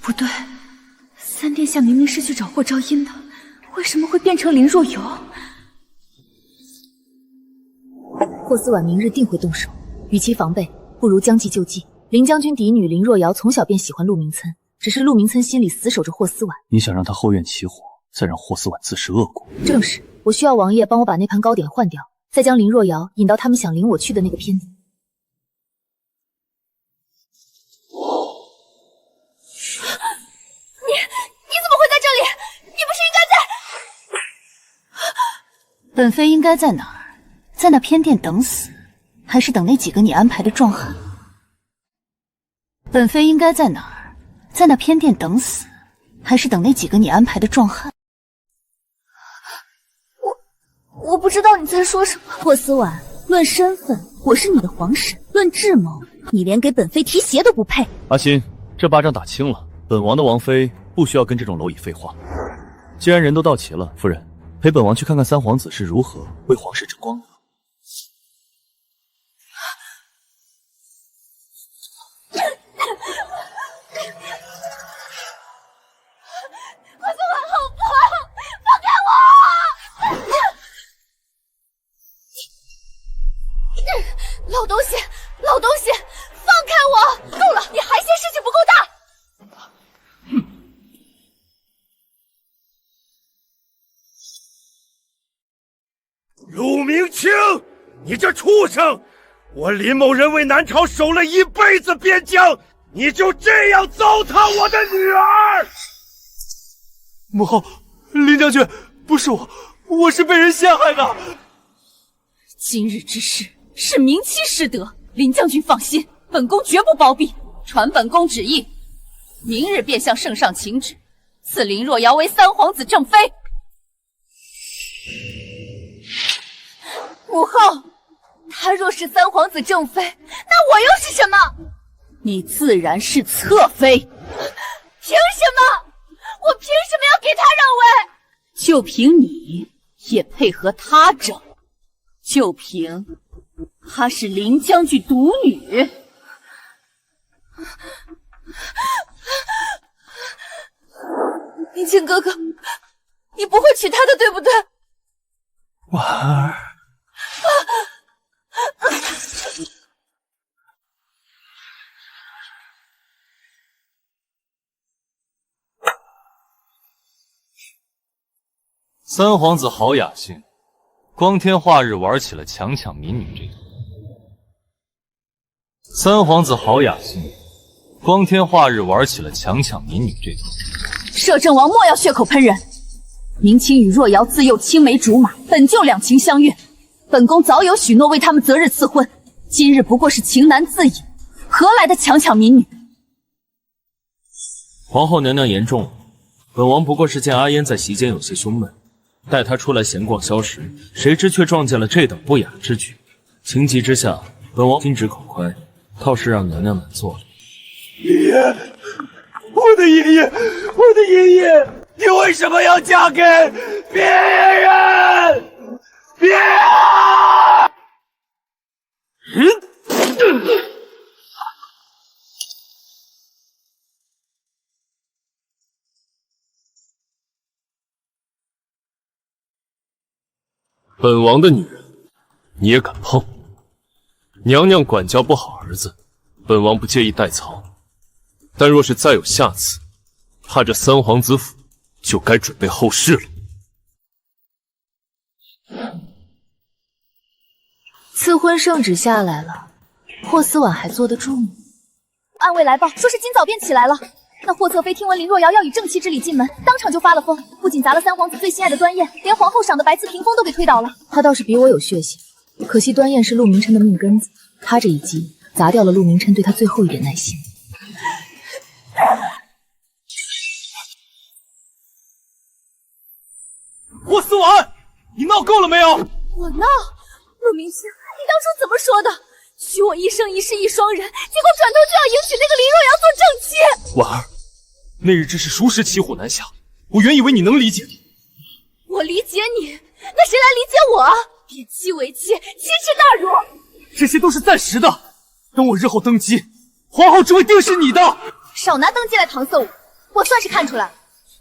不对，三殿下明明是去找霍昭音的，为什么会变成林若瑶？霍思婉明日定会动手，与其防备，不如将计就计。林将军嫡女林若瑶从小便喜欢陆明琛，只是陆明琛心里死守着霍思婉。你想让他后院起火，再让霍思婉自食恶果？正是，我需要王爷帮我把那盘糕点换掉，再将林若瑶引到他们想领我去的那个偏殿。你怎么会在这里？你不是应该在……本妃应该在哪儿？在那偏殿等死，还是等那几个你安排的壮汉？本妃应该在哪儿？在那偏殿等死，还是等那几个你安排的壮汉？我不知道你在说什么。霍思婉，论身份，我是你的皇婶；论智谋，你连给本妃提鞋都不配。阿欣，这巴掌打轻了，本王的王妃不需要跟这种蝼蚁废话。既然人都到齐了，夫人，陪本王去看看三皇子是如何为皇室争光的。霍思婉，好不好？放开我！老东西，老东西，放开我！够了，你还嫌事情不够大？陆明清，你这畜生！我林某人为南朝守了一辈子边疆，你就这样糟蹋我的女儿！母后，林将军，不是我是被人陷害的。今日之事是明妻失德，林将军放心，本宫绝不包庇。传本宫旨意，明日便向圣上请旨，赐林若瑶为三皇子正妃。母后，她若是三皇子正妃，那我又是什么？你自然是侧妃。凭什么？我凭什么要给她让位？就凭你也配合他争？就凭她是林将军独女？明清哥哥，你不会娶她的，对不对？婉儿，三皇子好雅兴，光天化日玩起了强抢民女这套。三皇子好雅兴，光天化日玩起了强抢民女这套。摄政王莫要血口喷人。明清与若瑶自幼青梅竹马，本就两情相悦。本宫早有许诺为他们择日赐婚，今日不过是情难自已，何来的强抢民女？皇后娘娘言重了，本王不过是见阿嫣在席间有些胸闷，带她出来闲逛消食，谁知却撞见了这等不雅之举。情急之下，本王心直口快，倒是让娘娘难做了。爷爷，我的爷爷，我的爷爷，你为什么要嫁给别人？别啊！本王的女人，你也敢碰？娘娘管教不好儿子，本王不介意代操，但若是再有下次，怕这三皇子府就该准备后事了。赐婚圣旨下来了，霍思婉还坐得住吗？暗卫来报，说是今早便起来了。那霍侧妃听闻林若瑶要以正妻之礼进门，当场就发了疯，不仅砸了三皇子最心爱的端砚，连皇后赏的白瓷屏风都给推倒了。他倒是比我有血性，可惜端砚是陆明琛的命根子，他这一击砸掉了陆明琛对他最后一点耐心。霍思婉，你闹够了没有？我闹？陆明星，你当初怎么说的？许我一生一世一双人，结果转头就要迎娶那个林若瑶做正妻。婉儿，那日之事属实骑虎难下，我原以为你能理解。我理解你，那谁来理解我啊？贬妻为妻，奇耻大辱。这些都是暂时的，等我日后登基，皇后之位定是你的。少拿登基来搪塞我，我算是看出来了，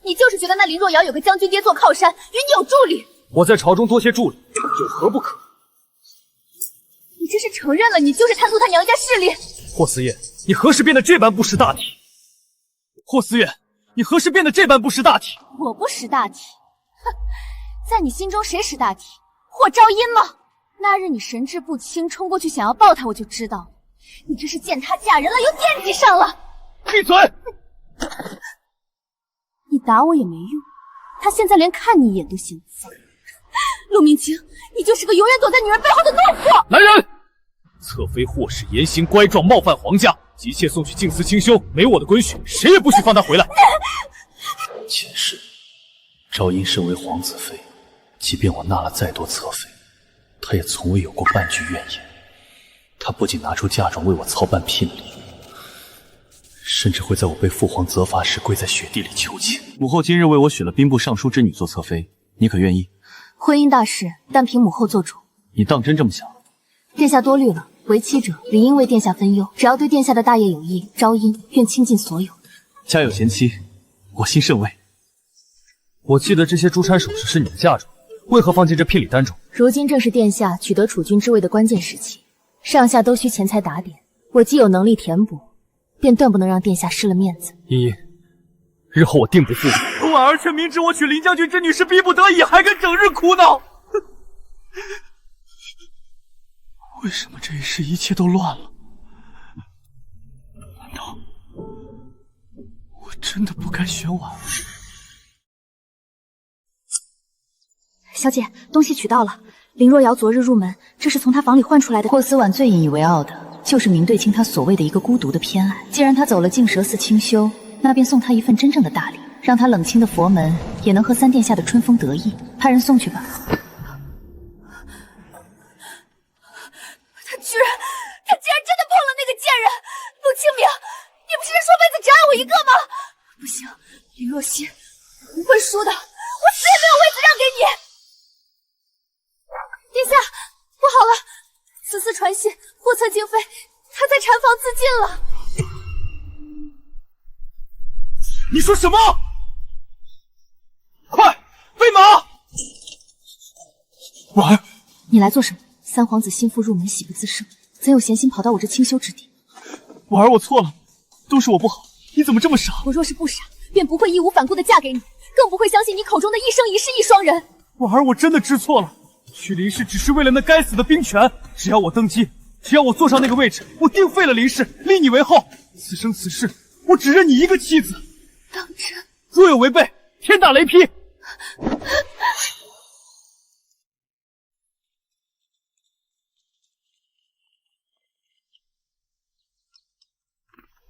你就是觉得那林若瑶有个将军爹做靠山，与你有助力。我在朝中多些助力，有何不可？你这是承认了你就是贪图他娘家势力。霍思燕，你何时变得这般不识大体？霍思燕，你何时变得这般不识大体？我不识大体？哼，在你心中谁识大体？霍昭音吗？那日你神志不清，冲过去想要抱他，我就知道你这是见她嫁人了，又惦记上了。闭嘴！你打我也没用，他现在连看你一眼都嫌脏。陆明清，你就是个永远躲在女人背后的懦夫！来人！侧妃霍氏言行乖壮，冒犯皇家，急切送去静思清修，没我的规许，谁也不许放他回来。前世，昭音身为皇子妃，即便我纳了再多侧妃，她也从未有过半句怨言。她不仅拿出嫁妆为我操办聘礼，甚至会在我被父皇责罚时跪在雪地里求情。母后今日为我选了兵部尚书之女做侧妃，你可愿意？婚姻大事，但凭母后做主。你当真这么想？殿下多虑了，为妻者理应为殿下分忧，只要对殿下的大业有益，昭音愿倾尽所有。家有贤妻，我心甚慰。我记得这些珠钗首饰是你的嫁妆，为何放进这聘礼单中？如今正是殿下取得储君之位的关键时期，上下都需钱财打点，我既有能力填补，便断不能让殿下失了面子。茵茵，日后我定不负你。婉儿却明知我娶林将军之女是逼不得已，还敢整日苦恼。为什么这一世一切都乱了？难道我真的不该选婉儿？小姐，东西取到了。林若瑶昨日入门，这是从她房里换出来的。霍思婉最引以为傲的就是明对卿他所谓的一个孤独的偏爱。既然他走了净蛇寺清修，那便送他一份真正的大礼，让他冷清的佛门也能和三殿下的春风得意。派人送去吧。他居然真的碰了那个贱人！陆清明，你不是说辈子只爱我一个吗？不行，林若曦，我不会输的，我死也没有位子让给你！殿下，不好了！此次传信，霍侧静妃她在禅房自尽了。你说什么？快，备马！婉儿，你来做什么？三皇子心腹入门，喜不自胜，怎有闲心跑到我这清修之地？婉儿，我错了，都是我不好，你怎么这么傻？我若是不傻，便不会义无反顾地嫁给你，更不会相信你口中的一生一世一双人。婉儿，我真的知错了，去林氏只是为了那该死的兵权。只要我登基，只要我坐上那个位置，我定废了林氏，立你为后。此生此世，我只认你一个妻子。当真？若有违背，天打雷劈！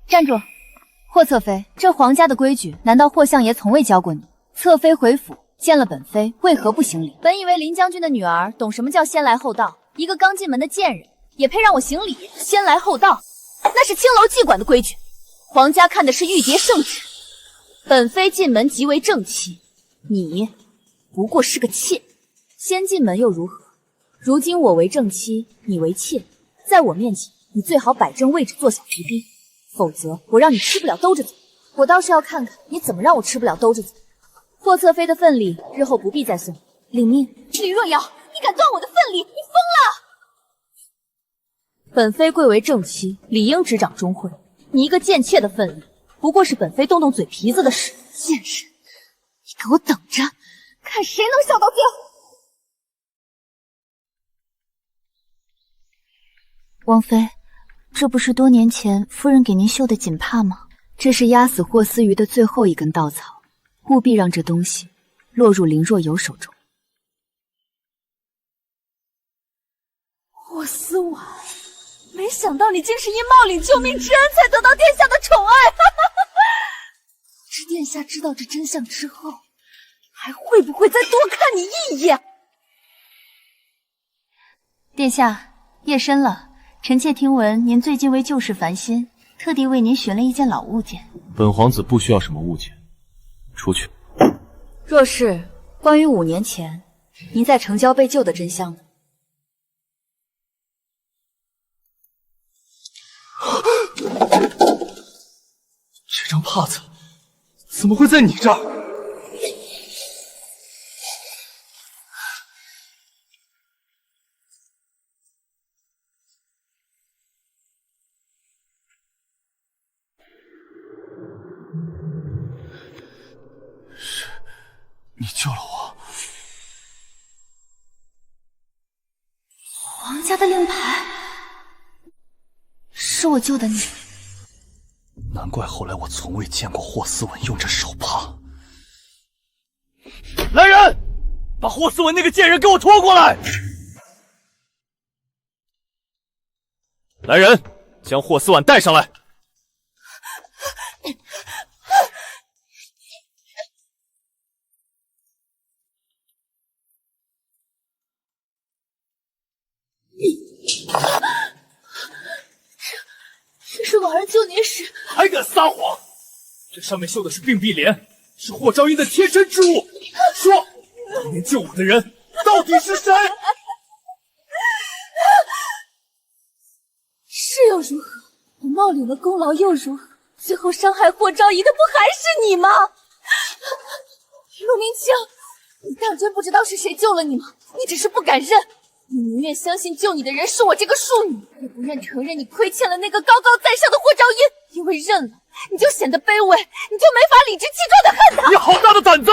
站住！霍侧妃，这皇家的规矩，难道霍相爷从未教过你？侧妃回府见了本妃，为何不行礼？本以为林将军的女儿懂什么叫先来后到，一个刚进门的贱人也配让我行礼？先来后到，那是青楼妓馆的规矩，皇家看的是玉蝶圣旨。本妃进门即为正妻，你不过是个妾，先进门又如何？如今我为正妻，你为妾，在我面前，你最好摆正位置，做小伏兵。否则我让你吃不了兜着走。我倒是要看看你怎么让我吃不了兜着走。霍侧妃的份礼日后不必再送。领命。李若瑶，你敢断我的份礼，你疯了！本妃贵为正妻，理应执掌中会。你一个贱妾的份礼，不过是本妃动动嘴皮子的事。贱人，你给我等着，看谁能笑到最后！王妃。这不是多年前夫人给您绣的锦帕吗？这是压死霍思瑜的最后一根稻草，务必让这东西落入林若游手中。霍思婉，没想到你竟是因冒领救命之恩才得到殿下的宠爱。不知殿下知道这真相之后，还会不会再多看你一眼？殿下，夜深了。臣妾听闻您最近为旧事烦心，特地为您寻了一件老物件。本皇子不需要什么物件，出去。若是关于5年前您在城郊被救的真相呢？这张帕子怎么会在你这儿？你救了我，皇家的令牌，是我救的你。难怪后来我从未见过霍思文用这手帕。来人，把霍思文那个贱人给我拖过来！来人，将霍思婉带上来。这是婉儿救你时，还敢撒谎！这上面绣的是并碧莲，是霍昭音的贴身之物。说，当年救我的人到底是谁？是又如何？我冒领了功劳又如何？最后伤害霍昭仪的不还是你吗？陆明清，你当真不知道是谁救了你吗？你只是不敢认。你宁愿相信救你的人是我这个庶女，也不愿承认你亏欠了那个高高在上的霍昭音。因为认了，你就显得卑微，你就没法理直气壮的恨他。你好大的胆子！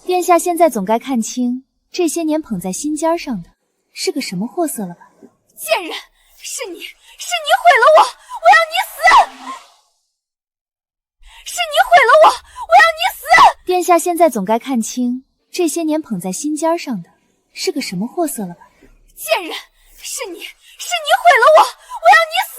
殿下现在总该看清，这些年捧在心尖上的是个什么货色了吧？贱人，是你毁了我，我要你死！是你毁了我，我要你死！殿下现在总该看清，这些年捧在心尖上的是个什么货色了吧？贱人，是你毁了我，我要你死！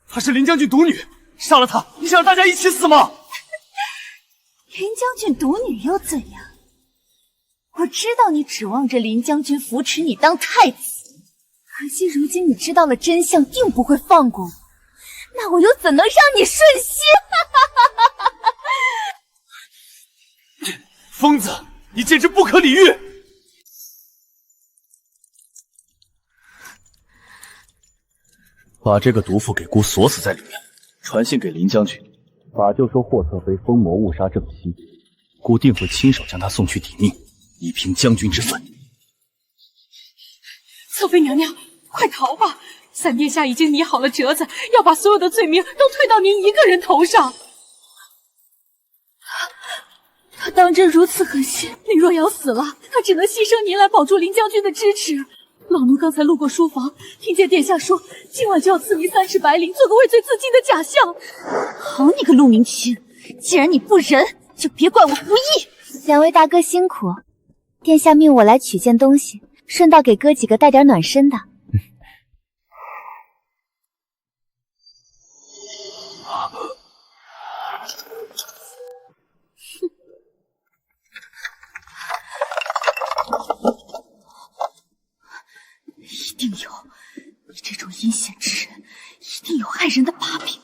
她是林将军独女，杀了她，你想让大家一起死吗？林将军独女又怎样？我知道你指望着林将军扶持你当太子，可惜如今你知道了真相，定不会放过我，那我又怎能让你顺心？疯子，你简直不可理喻！把这个毒妇给姑锁死在里面，传信给林将军，法舅说霍侧妃疯魔误杀正妻，故定会亲手将她送去抵命，以平将军之愤。侧妃娘娘，快逃吧！三殿下已经拟好了折子，要把所有的罪名都推到您一个人头上。他当真如此狠心？林若瑶死了，他只能牺牲您来保住林将军的支持。老奴刚才路过书房，听见殿下说今晚就要赐您3尺白绫，做个畏罪自尽的假象。好你个陆明清，既然你不仁，就别怪我不义。两位大哥辛苦，殿下命我来取件东西，顺道给哥几个带点暖身的。一定有，你这种阴险之人，一定有害人的把柄。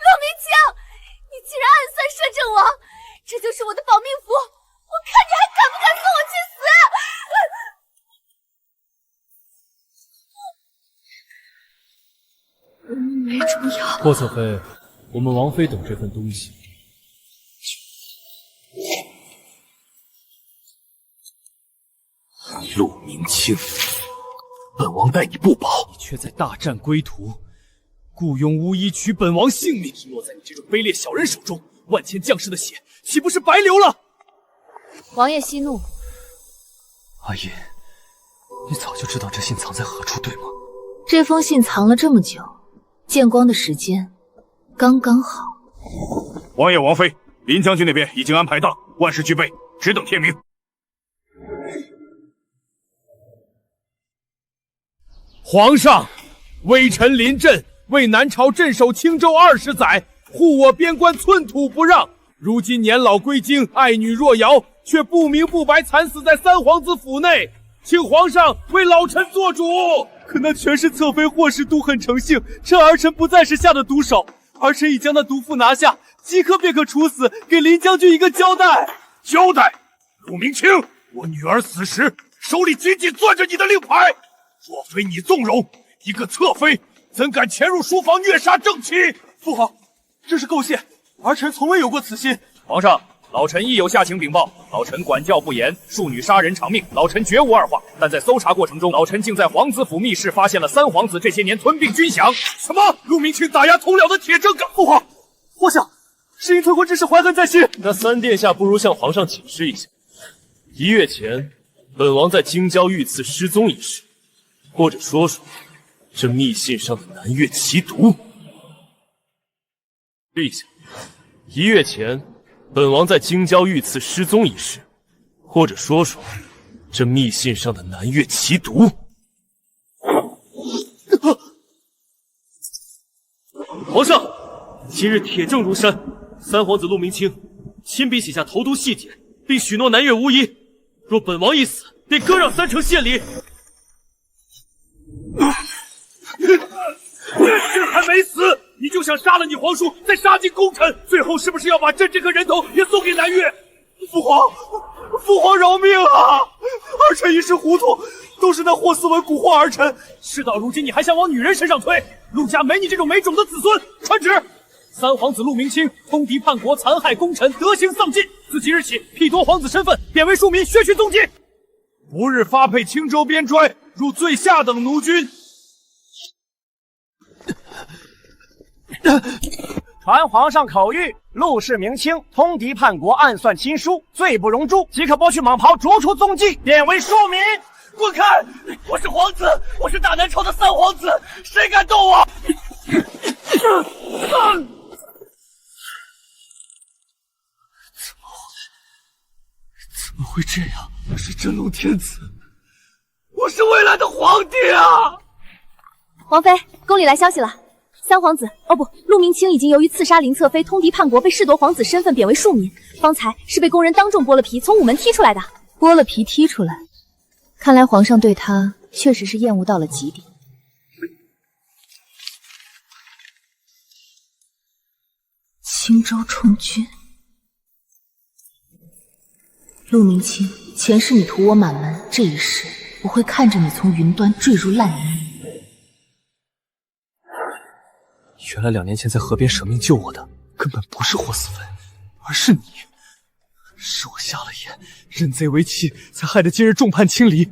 陆明清，你竟然暗算摄政王！这就是我的保命符，我看你还敢不敢送我去死！没重要。霍侧妃，我们王妃等这份东西。陆明清，本王待你不薄，你却在大战归途，雇佣巫医取本王性命，落在你这种卑劣小人手中，万千将士的血岂不是白流了？王爷息怒。阿姨，你早就知道这信藏在何处，对吗？这封信藏了这么久，见光的时间刚刚好。王爷、王妃，林将军那边已经安排当，万事俱备，只等天明。皇上，微臣临阵为南朝镇守青州20载，护我边关寸土不让。如今年老归京，爱女若瑶却不明不白惨死在三皇子府内，请皇上为老臣做主。可那全是侧妃霍氏毒狠成性，趁儿臣不在时下的毒手。儿臣已将那毒妇拿下，即刻便可处死，给林将军一个交代。交代？陆明清，我女儿死时手里紧紧攥着你的令牌，若非你纵容，一个侧妃怎敢潜入书房虐杀正妻？父皇，这是构陷，儿臣从未有过此心。皇上，老臣亦有下情禀报，老臣管教不严，庶女杀人偿命，老臣绝无二话。但在搜查过程中，老臣竟在皇子府密室发现了三皇子这些年吞并军饷。什么？陆明清打压同僚的铁证岗？父皇，霍想是因退婚之事怀恨在心。那三殿下不如向皇上解释一下，1月前本王在京郊遇刺失踪一事，或者说说这密信上的南越奇毒。陛下，1月前本王在京郊遇刺失踪一事，或者说说这密信上的南越奇毒。皇上，今日铁证如山，三皇子陆明清亲笔写下投毒细节，并许诺南越巫医，若本王一死，便割让3成献礼。朕还没死，你就想杀了你皇叔，再杀尽功臣，最后是不是要把朕这颗人头也送给南越？父皇饶命啊！儿臣一时糊涂，都是那霍思文蛊惑儿臣。事到如今，你还想往女人身上推？陆家没你这种没种的子孙。传旨：三皇子陆明清通敌叛国，残害功臣，德行丧尽。自即日起，辟夺皇子身份，贬为庶民，削去踪迹。不日发配青州边揣，入最下等奴军。传皇上口谕：陆氏明清通敌叛国，暗算亲疏，罪不容诛，即刻剥去蟒袍，逐出踪迹，贬为庶民。滚开！我是皇子，我是大南朝的三皇子，谁敢动我？怎么会这样？我是真龙天子，我是未来的皇帝啊！王妃，宫里来消息了。三皇子，陆明清已经由于刺杀林侧妃，通敌叛国，被弑夺皇子身份，贬为庶民。方才是被宫人当众剥了皮，从午门踢出来的。剥了皮踢出来，看来皇上对他确实是厌恶到了极点。青州充军。陆明清，前世你屠我满门，这一世我会看着你从云端坠入烂泥。原来2年前在河边舍命救我的，根本不是霍思文，而是你。是我瞎了眼，认贼为妻，才害得今日众叛亲离。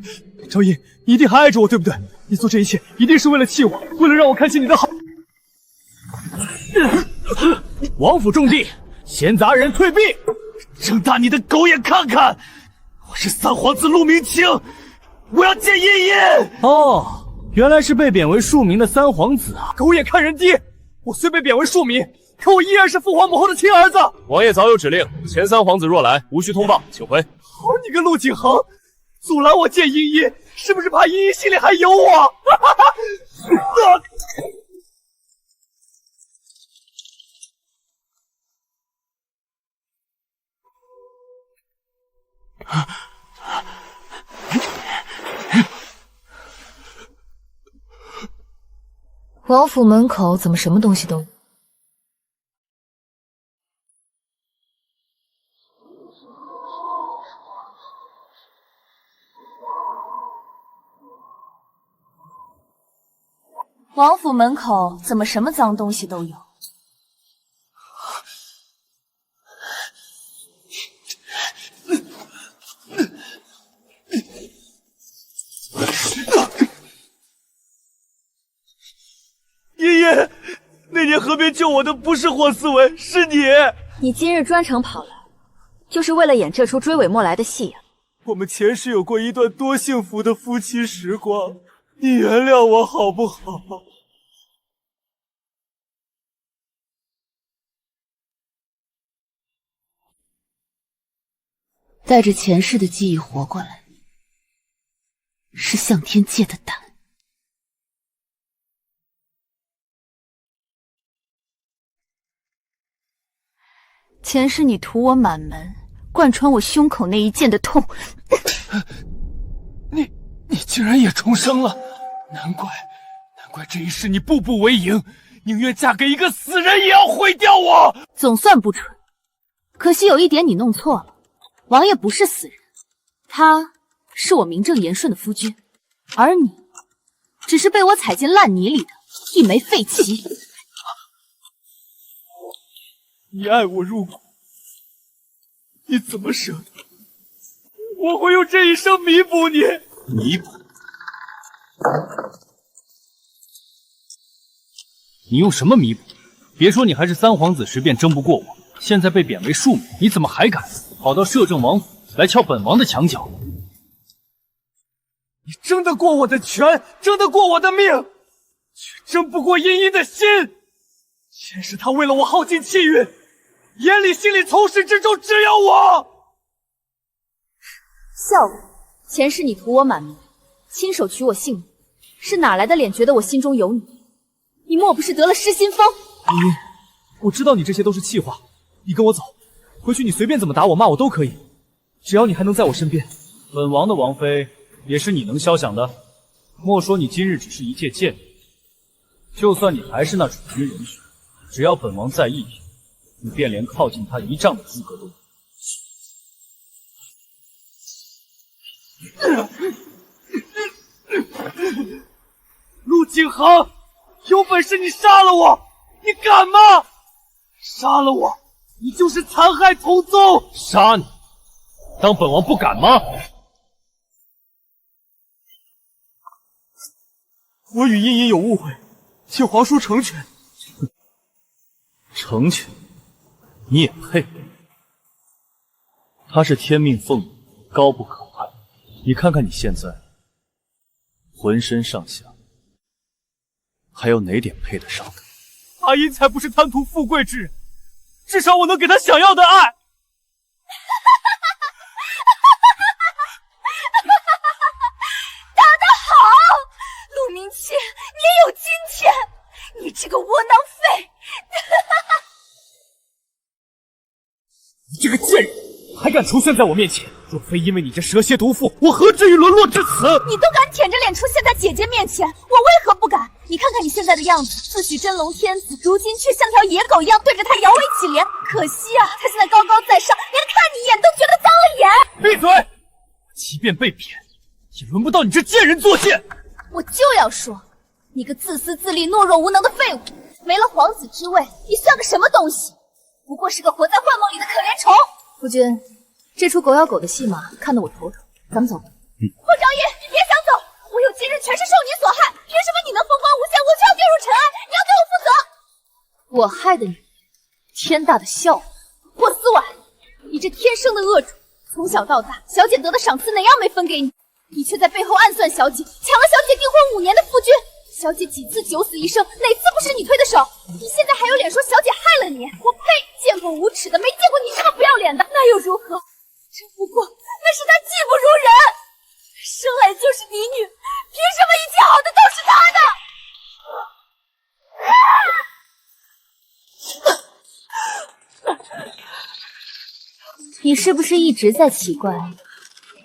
赵英，你一定还爱着我，对不对？你做这一切一定是为了气我，为了让我看清你的好。王府重地，闲杂人退避！睁大你的狗眼看看，我是三皇子陆明清，我要见茵茵。哦，原来是被贬为庶民的三皇子啊！狗眼看人低，我虽被贬为庶民，可我依然是父皇母后的亲儿子。王爷早有指令，前三皇子若来，无需通报，请回。好你个陆景恒，阻拦我见茵茵，是不是怕茵茵心里还有我？王府门口怎么什么东西都有？王府门口怎么什么脏东西都有？茵茵，那年河边救我的不是霍思文，是你。你今日专程跑来，就是为了演这出追尾莫来的戏呀？我们前世有过一段多幸福的夫妻时光，你原谅我好不好？带着前世的记忆活过来，是向天借的胆。前世你屠我满门，贯穿我胸口那一剑的痛。你竟然也重生了，难怪这一世你步步为营，宁愿嫁给一个死人也要毁掉我。总算不蠢，可惜有一点你弄错了，王爷不是死人，他是我名正言顺的夫君，而你只是被我踩进烂泥里的一枚废棋。你爱我入骨，你怎么舍得？我会用这一生弥补你。弥补？你用什么弥补？别说你还是三皇子时便争不过我，现在被贬为庶民，你怎么还敢跑到摄政王府来撬本王的墙角？你争得过我的权，争得过我的命，却争不过茵茵的心。前世他为了我耗尽气运，眼里心里从始至终只有我。笑我！前世你屠我满门，亲手取我性命，是哪来的脸觉得我心中有你？你莫不是得了失心疯？茵茵，我知道你这些都是气话，你跟我走，回去你随便怎么打我骂我都可以，只要你还能在我身边。本王的王妃也是你能肖想的？莫说你今日只是一介贱民，就算你还是那储君人选，只要本王在一天，你便连靠近他1丈的资格都没有。陆景恒，有本事你杀了我，你敢吗？杀了我，你就是残害同宗。杀你，当本王不敢吗？我与茵茵有误会，请皇叔成全。成全？你也配？她是天命凤羽，高不可攀。你看看你现在，浑身上下，还有哪点配得上她？阿英才不是贪图富贵之人，至少我能给她想要的爱。打得好，陆明清，你也有今天，你这个窝囊废！你这个贱人，还敢出现在我面前！若非因为你这蛇蝎毒妇，我何至于沦落至此？你都敢舔着脸出现在姐姐面前，我为何不敢？你看看你现在的样子，自诩真龙天子，如今却像条野狗一样对着他摇尾乞怜。可惜啊，他现在高高在上，连看你一眼都觉得脏了眼。闭嘴！即便被贬，也轮不到你这贱人作践。我就要说，你个自私自利、懦弱无能的废物，没了皇子之位，你算个什么东西？不过是个活在幻梦里的可怜虫。夫君，这出狗咬狗的戏码看得我头疼，咱们走吧。霍昭义，你别想走！我有今日全是受你所害，凭什么你能风光无限，我却要跌入尘埃？你要对我负责！我害的你，天大的笑话！霍思婉，你这天生的恶主，从小到大，小姐得的赏赐哪样没分给你？你却在背后暗算小姐，抢了小姐订婚5年的夫君。小姐几次九死一生，哪次不是你推的手？你现在还有脸说小姐害了你？我呸！见过无耻的，没见过你这么不要脸的，那又如何？只不过那是他技不如人，生来就是嫡女，凭什么一切好的都是他的？你是不是一直在奇怪，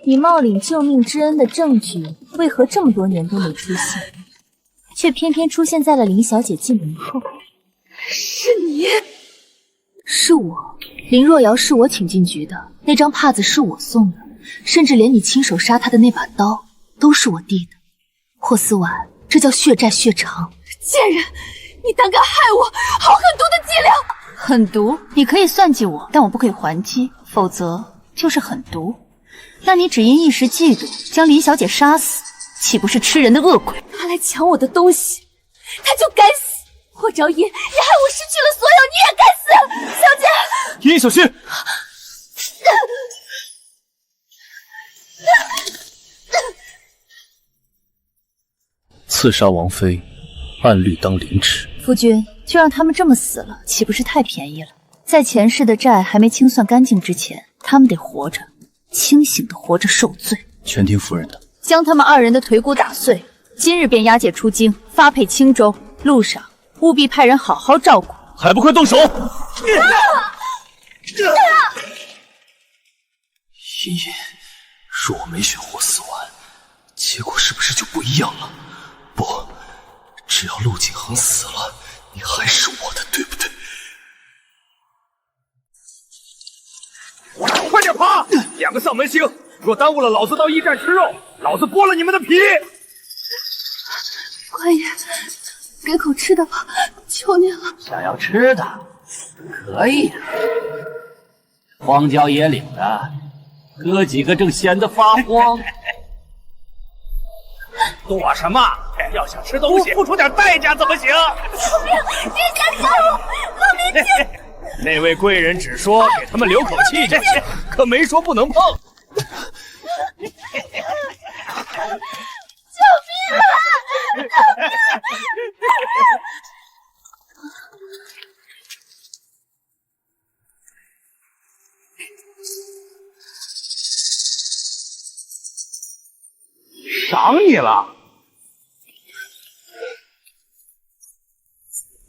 你冒领救命之恩的证据为何这么多年都没出现，却偏偏出现在了林小姐进门后？是你？是我。林若瑶是我请进局的，那张帕子是我送的，甚至连你亲手杀她的那把刀都是我递的。霍思婉，这叫血债血偿。贱人，你胆敢害我，好狠毒的伎俩！狠毒，你可以算计我，但我不可以还击，否则就是狠毒。那你只因一时嫉妒，将林小姐杀死，岂不是吃人的恶鬼？他来抢我的东西，他就该死！霍昭义，你害我失去了所有，你也该死！小姐，茵茵小心！刺杀王妃，按律当凌迟。夫君，就让他们这么死了，岂不是太便宜了？在前世的债还没清算干净之前，他们得活着，清醒的活着受罪。全听夫人的。将他们2人的腿骨打碎，今日便押解出京，发配青州。路上务必派人好好照顾。还不快动手！茵茵，若我没选霍思婉，结果是不是就不一样了？不，只要陆景恒死了，你还是我的，对不对？快点爬！2个丧门星，若耽误了老子到驿站吃肉，老子剥了你们的皮！官爷，给口吃的吧，求您了。想要吃的，可以啊。荒郊野岭的，哥几个正闲得发慌。躲什么？要想吃东西，付出点代价怎么行？救命！殿下救我！陆明清。那位贵人只说给他们留口气就行，可没说不能碰。救命啊！赏你了！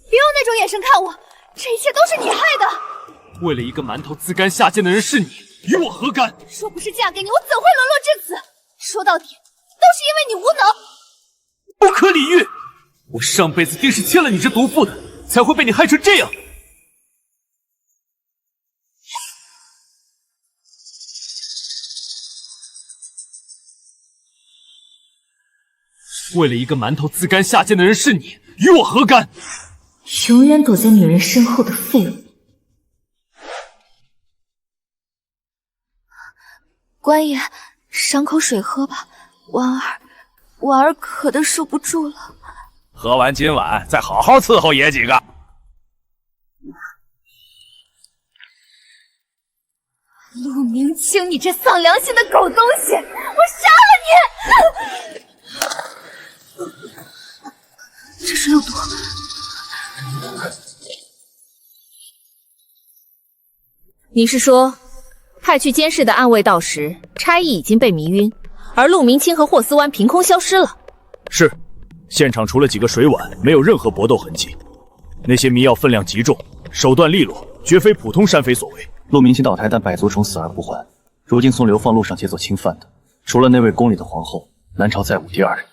别用那种眼神看我，这一切都是你害的。为了一个馒头自甘下贱的人是你，与我何干？若不是嫁给你，我怎会沦落至此？说到底，都是因为你无能。不可理喻！我上辈子定是欠了你这毒妇的，才会被你害成这样。为了一个馒头自甘下贱的人是你，与我何干？永远躲在女人身后的废物。官爷，赏口水喝吧，婉儿渴得受不住了。喝完今晚再好好伺候爷几个。陆明清，你这丧良心的狗东西，我杀了你！这是肉毒。你是说，派去监视的暗卫道士差役已经被迷晕，而陆明清和霍思湾凭空消失了？是，现场除了几个水碗，没有任何搏斗痕迹。那些迷药分量极重，手段利落，绝非普通山匪所为。陆明清倒台，但百足虫死而不还。如今从流放路上劫走侵犯的，除了那位宫里的皇后，南朝再无第2人。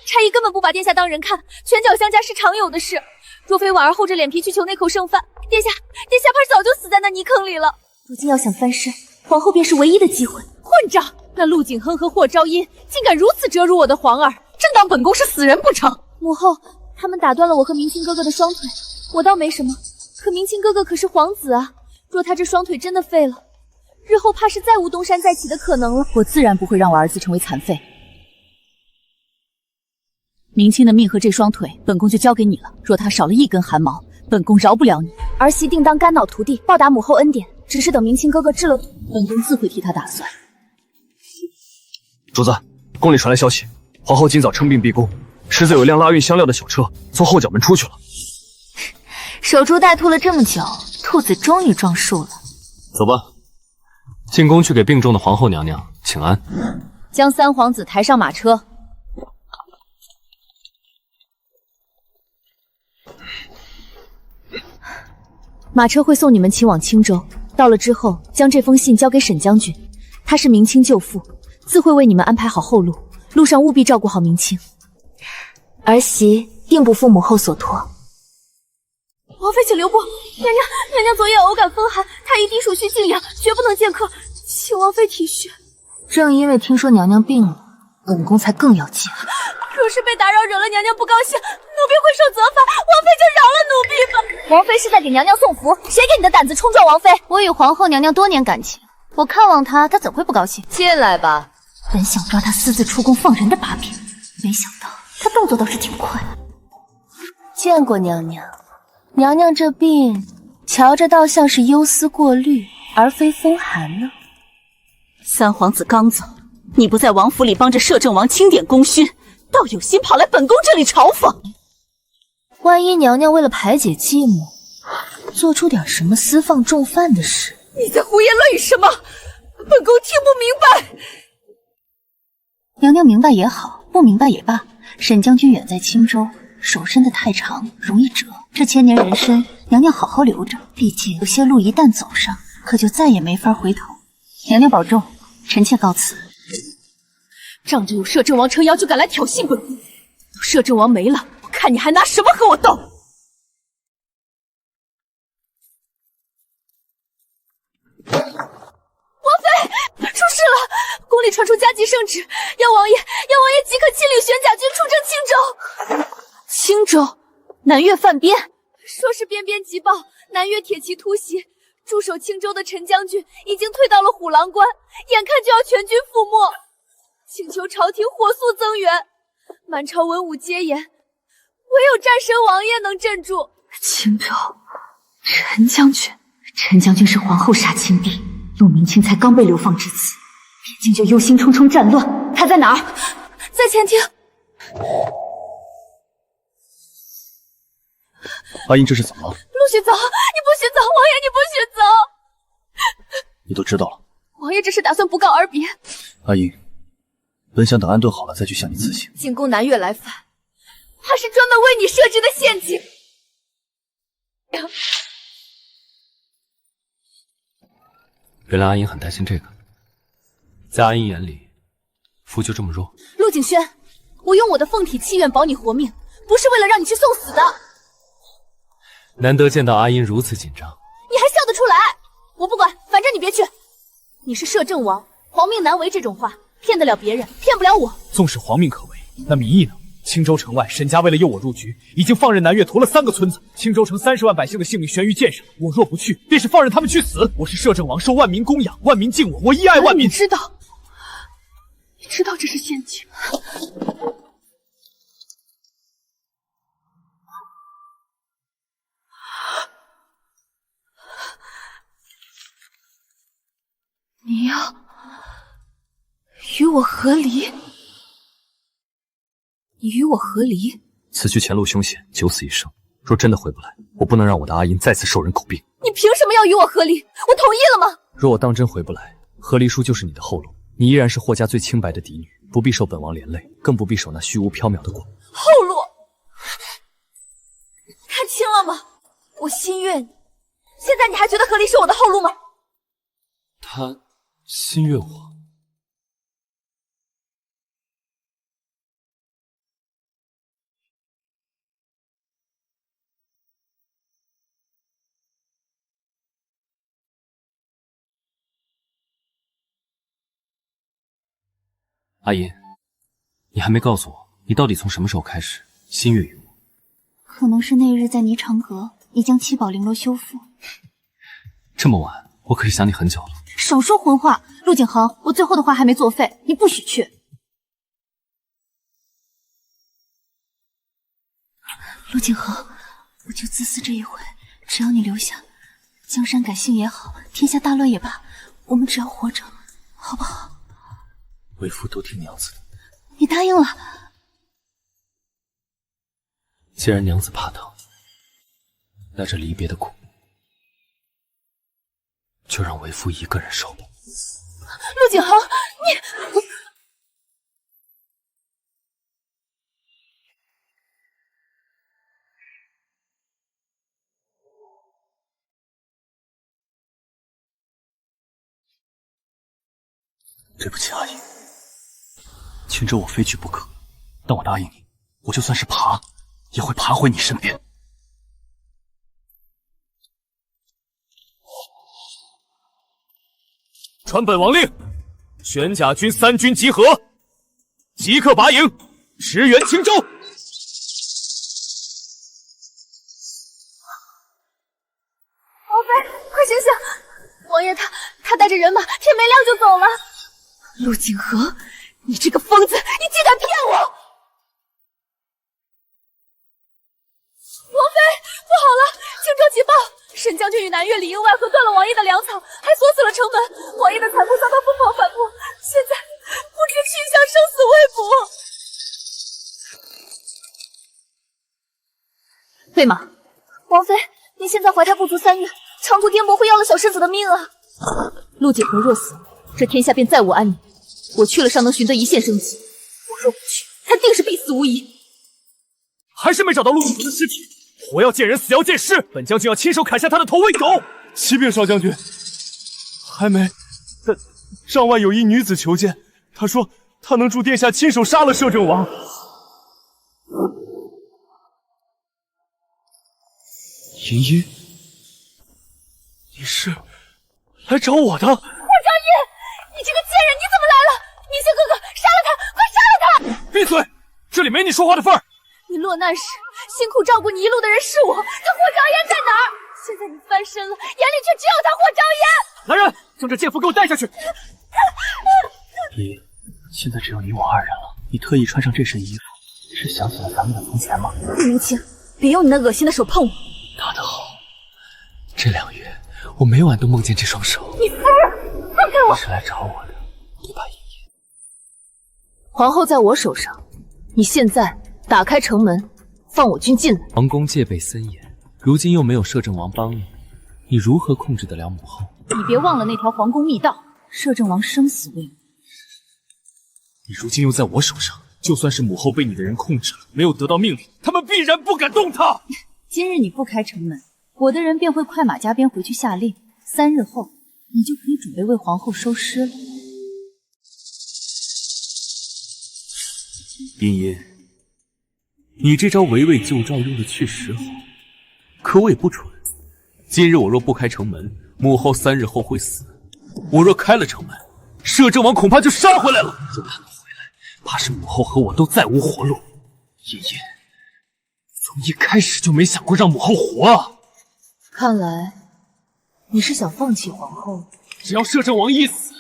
差役根本不把殿下当人看，拳脚相加是常有的事。若非婉儿厚着脸皮去求那口剩饭，殿下怕早就死在那泥坑里了。如今要想翻身，皇后便是唯一的机会。混账！那陆景亨和霍昭音竟敢如此折辱我的皇儿，真当本宫是死人不成？母后，他们打断了我和明清哥哥的双腿，我倒没什么，可明清哥哥可是皇子啊，若他这双腿真的废了，日后怕是再无东山再起的可能了。我自然不会让我儿子成为残废。明清的命和这双腿，本宫就交给你了。若他少了一根汗毛，本宫饶不了你。儿媳定当肝脑涂地，报答母后恩典。只是等明清哥哥治了土，本宫自会替他打算。主子，宫里传来消息，皇后今早称病闭宫，狮子有辆拉运香料的小车从后角门出去了。守株待兔了这么久，兔子终于撞树了。走吧，进宫去给病重的皇后娘娘请安。将三皇子抬上马车。马车会送你们前往青州，到了之后将这封信交给沈将军，他是明清舅父，自会为你们安排好后路，路上务必照顾好明清。儿媳定不负母后所托。王妃请留步，娘娘昨夜偶感风寒，太医滴属需静养，绝不能见客，请王妃体恤。正因为听说娘娘病了，本宫才更要急了。若是被打扰惹了娘娘不高兴，奴婢会受责罚，王妃就饶了奴婢吧。王妃是在给娘娘送福，谁给你的胆子冲撞王妃？我与皇后娘娘多年感情，我看望她，她怎会不高兴？进来吧。本想抓她私自出宫放人的把柄，没想到她动作倒是挺快。见过娘娘，娘娘这病，瞧着倒像是忧思过虑，而非风寒呢。三皇子刚走，你不在王府里帮着摄政王清点功勋，倒有心跑来本宫这里嘲讽。万一娘娘为了排解寂寞，做出点什么私放重犯的事，你在胡言乱语什么？本宫听不明白。娘娘明白也好，不明白也罢。沈将军远在青州，手伸得太长，容易折。这千年人参，娘娘好好留着，毕竟有些路一旦走上，可就再也没法回头。娘娘保重，臣妾告辞。仗着有摄政王撑腰就敢来挑衅本宫，等摄政王没了，我看你还拿什么和我斗！王妃，出事了！宫里传出加急圣旨，要王爷即刻亲领玄甲军出征青州。青州，南越犯边，说是边急报，南越铁骑突袭，驻守青州的陈将军已经退到了虎狼关，眼看就要全军覆没。请求朝廷火速增援，满朝文武皆言，唯有战神王爷能镇住。青州，陈将军是皇后杀亲弟，陆明清才刚被流放至此，边境就忧心忡忡战乱，他在哪儿？在前厅。阿英这是怎么了？不许走！你不许走！王爷你不许走！你都知道了。王爷这是打算不告而别。阿英，本想等安顿好了再去向你辞行。进攻南越来犯，他是专门为你设置的陷阱。原来阿英很担心这个，在阿英眼里，夫就这么弱。陆景轩，我用我的凤体气愿保你活命，不是为了让你去送死的。难得见到阿英如此紧张，你还笑得出来？我不管，反正你别去。你是摄政王，皇命难违这种话，骗得了别人，骗不了我。纵使皇命可违，那民意呢？青州城外，沈家为了诱我入局，已经放任南越屠了3个村子，青州城30万百姓的性命悬于剑上。我若不去，便是放任他们去死。我是摄政王，受万民供养，万民敬我，我义爱万民。你知道这是陷阱。你要与我和离？你与我和离？此去前路凶险，九死一生。若真的回不来，我不能让我的阿英再次受人诟病。你凭什么要与我和离？我同意了吗？若我当真回不来，和离书就是你的后路。你依然是霍家最清白的嫡女，不必受本王连累，更不必守那虚无缥缈的果。后路？看清了吗？我心悦你，现在你还觉得和离是我的后路吗？他心悦我。阿银，你还没告诉我，你到底从什么时候开始心悦于我？可能是那日在霓裳阁，你将七宝绫罗修复。这么晚，我可是想你很久了。少说混话，陆景恒，我最后的话还没作废，你不许去。陆景恒，我就自私这一回，只要你留下，江山改姓也好，天下大乱也罢，我们只要活着，好不好？为父都听娘子的。你答应了。既然娘子怕疼，那这离别的苦，就让为父一个人受吧。陆景恒，你……对不起，阿姨，青州我非去不可，但我答应你，我就算是爬，也会爬回你身边。传本王令，玄甲军3军集合，即刻拔营，驰援青州。王妃，快醒醒！王爷他带着人马，天没亮就走了。陆景和，你这个疯子，你竟敢骗我！王妃，不好了！荆州急报，沈将军与南越里应外合断了王爷的粮草，还锁死了城门。王爷的残部遭到疯狂反扑，现在不知去向，生死未卜。飞马，王妃，您现在怀胎不足3月，长途颠簸会要了小世子的命啊！陆景和若死，这天下便再无安宁。我去了尚能寻得一线生机，我若不去，他定是必死无疑。还是没找到陆景和的尸体，活要见人，死要见尸。本将军要亲手砍下他的头喂狗。启禀少将军，还没。但帐外有一女子求见，她说她能助殿下亲手杀了摄政王。银衣，你是来找我的？霍昭义，你这个贱人，你怎么来了？明星哥哥，杀了他！快杀了他！闭嘴，这里没你说话的份儿。你落难时辛苦照顾你一路的人是我，可霍昭言在哪儿？现在你翻身了，眼里却只有他霍昭言。来人，将这贱妇给我带下去。姨，现在只有你我2人了，你特意穿上这身衣服，是想起了咱们的从前吗？陆明清，别用你那恶心的手碰我。打得好，这2月我每晚都梦见这双手。你疯了！放开我！你是来找我的，对吧，姨姨？皇后在我手上，你现在打开城门，放我军进来。皇宫戒备森严，如今又没有摄政王帮你，你如何控制得了母后？你别忘了那条皇宫密道，摄政王生死未卜。你如今又在我手上，就算是母后被你的人控制了，没有得到命令，他们必然不敢动她。今日你不开城门，我的人便会快马加鞭回去下令。3日后，你就可以准备为皇后收尸了。茵茵，你这招围魏救赵用的确实好，可我也不蠢。今日我若不开城门，母后3日后会死；我若开了城门，摄政王恐怕就杀回来了。若他能回来，怕是母后和我都再无活路。茵茵，从一开始就没想过让母后活啊！看来你是想放弃皇后。只要摄政王一死，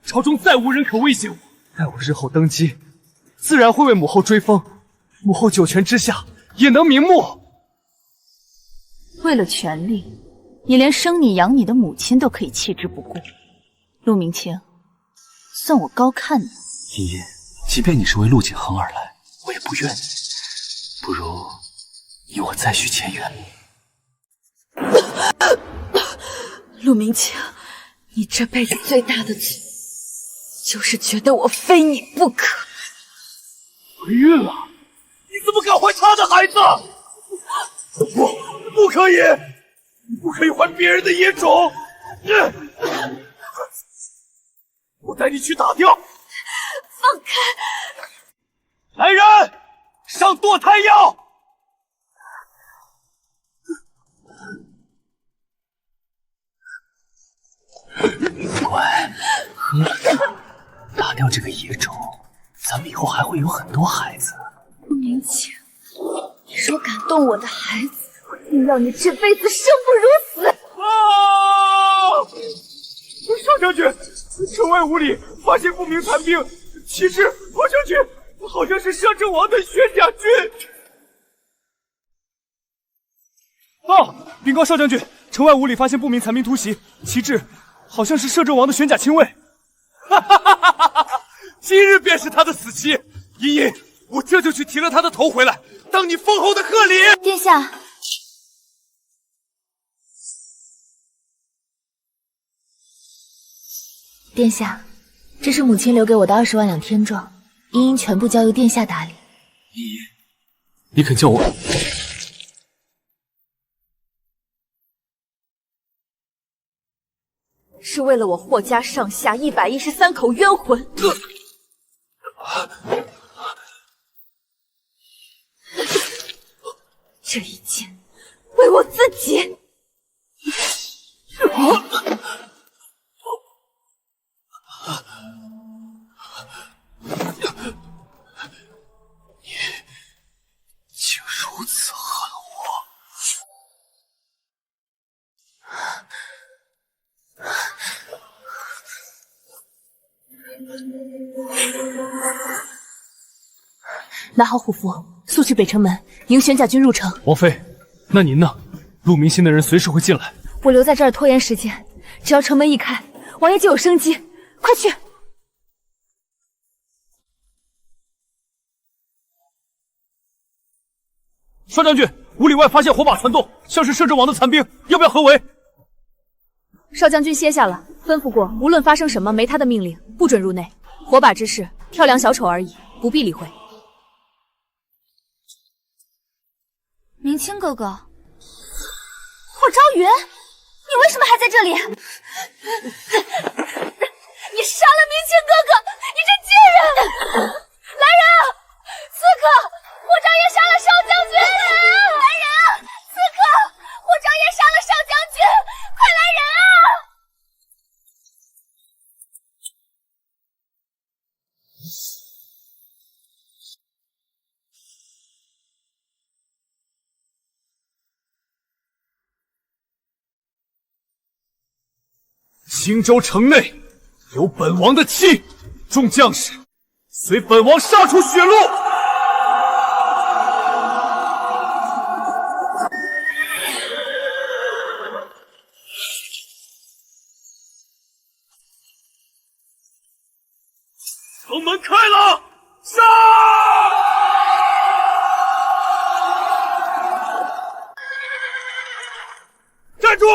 朝中再无人可威胁我。待我日后登基，自然会为母后追封。母后九泉之下也能瞑目。为了权力，你连生你养你的母亲都可以弃之不顾。陆明清，算我高看你。茵茵，即便你是为陆景恒而来，我也不怨你。不如与我再续前缘。陆明清，你这辈子最大的罪，就是觉得我非你不可。怀孕了？你怎么敢怀他的孩子？不可以！你不可以怀别人的野种！我带你去打掉！放开！来人，上堕胎药！乖，喝了它，打掉这个野种，会有很多孩子。陆明清，你若敢动我的孩子，我定要你这辈子生不如死！少将军，城外五里发现不明残兵，其实我将军好像是摄政王的玄甲军。禀告少将军，城外五里发现不明残兵突袭，旗帜好像是摄政王的玄甲亲卫。今日便是他的死期，茵茵，我这就去提了他的头回来，当你封后的贺礼。殿下，殿下，这是母亲留给我的20万两天状，茵茵全部交由殿下打理。茵茵，你肯叫我？是为了我霍家上下113口冤魂。这一切为我自己。你竟如此恨我！拿好虎符，速去北城门迎玄甲军入城。王妃，那您呢？陆明星的人随时会进来，我留在这儿拖延时间，只要城门一开，王爷就有生机。快去！少将军，五里外发现火把窜动，像是摄政王的残兵，要不要合围？少将军歇下了，吩咐过，无论发生什么，没他的命令，不准入内。火把之事，跳梁小丑而已，不必理会。明清哥哥，霍朝云，你为什么还在这里？你杀了明清哥哥，你这贱人！来人啊！刺客，霍朝爷杀了少将军！来人啊！刺客，霍朝爷杀了少将军！快来人啊！青州城内有本王的气，众将士随本王杀出血路。城门开了，杀！站住！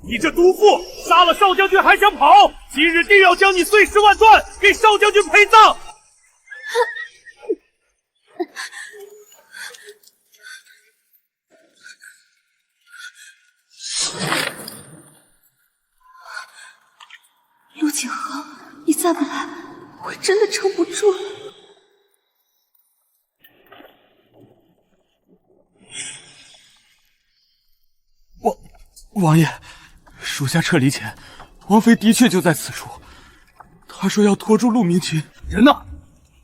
你这毒妇，杀了少将军还想跑！今日定要将你碎尸万段，给少将军陪葬！陆景和，你再不来，我真的撑不住了。王爷，属下撤离前，王妃的确就在此处。她说要拖住陆明群，人呢？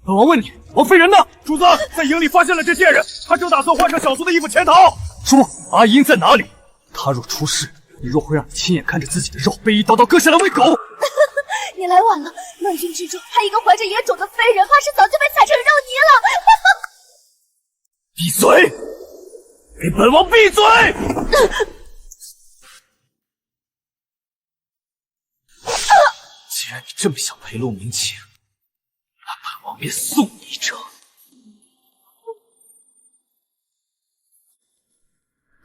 本王问你，王妃人呢？主子在营里发现了这贱人，她正打算换上小苏的衣服潜逃。说，阿英在哪里？她若出事，你若会让你亲眼看着自己的肉被一刀刀割下来喂狗？你来晚了，乱军之中还一个怀着野种的飞人，怕是早就被踩成肉泥了。闭嘴！给本王闭嘴！既然你这么想陪陆明清，那本王便送你一程。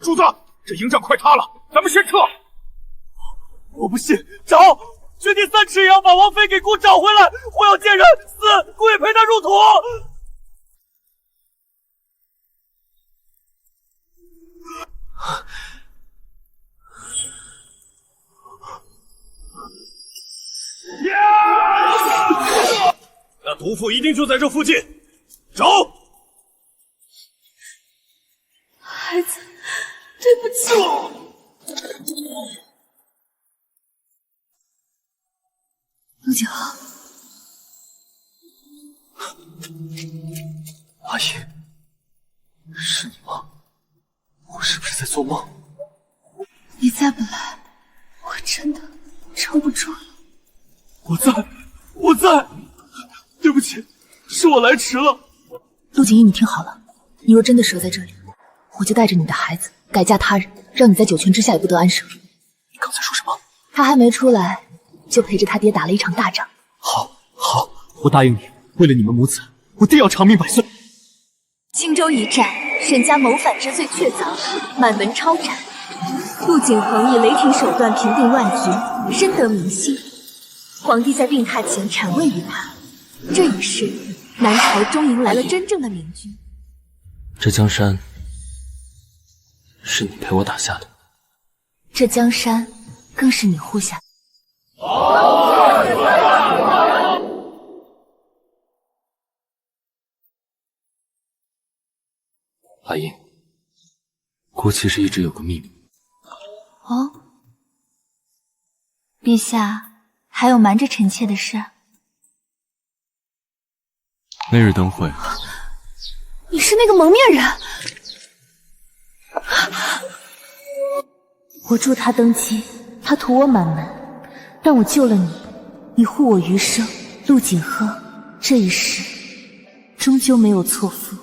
主子，这营帐快塌了，咱们先撤。我不信，找！掘地3尺也要把王妃给姑找回来！我要见人，死姑也陪她入土！那毒妇一定就在这附近，找！孩子，对不起。陆景豪，阿姨，是你吗？我是不是在做梦？你再不来，我真的撑不住了。我在。对不起，是我来迟了。陆景逸，你听好了，你若真的折在这里，我就带着你的孩子改嫁他人，让你在九泉之下也不得安生。你刚才说什么？他还没出来，就陪着他爹打了一场大仗。好，我答应你，为了你们母子，我定要长命百岁。青州一战，沈家谋反之罪确凿，满门抄斩。陆景衡以雷霆手段平定乱局，深得民心。皇帝在病榻前禅位于他。这一世，南朝终迎来了真正的明君。这江山是你陪我打下的，这江山更是你护下的。阿英，姑其实一直有个秘密。哦，陛下还有瞒着臣妾的事？那日灯会，你是那个蒙面人？我助他登基，他屠我满门，但我救了你，你护我余生。陆景鹤这一世终究没有错付。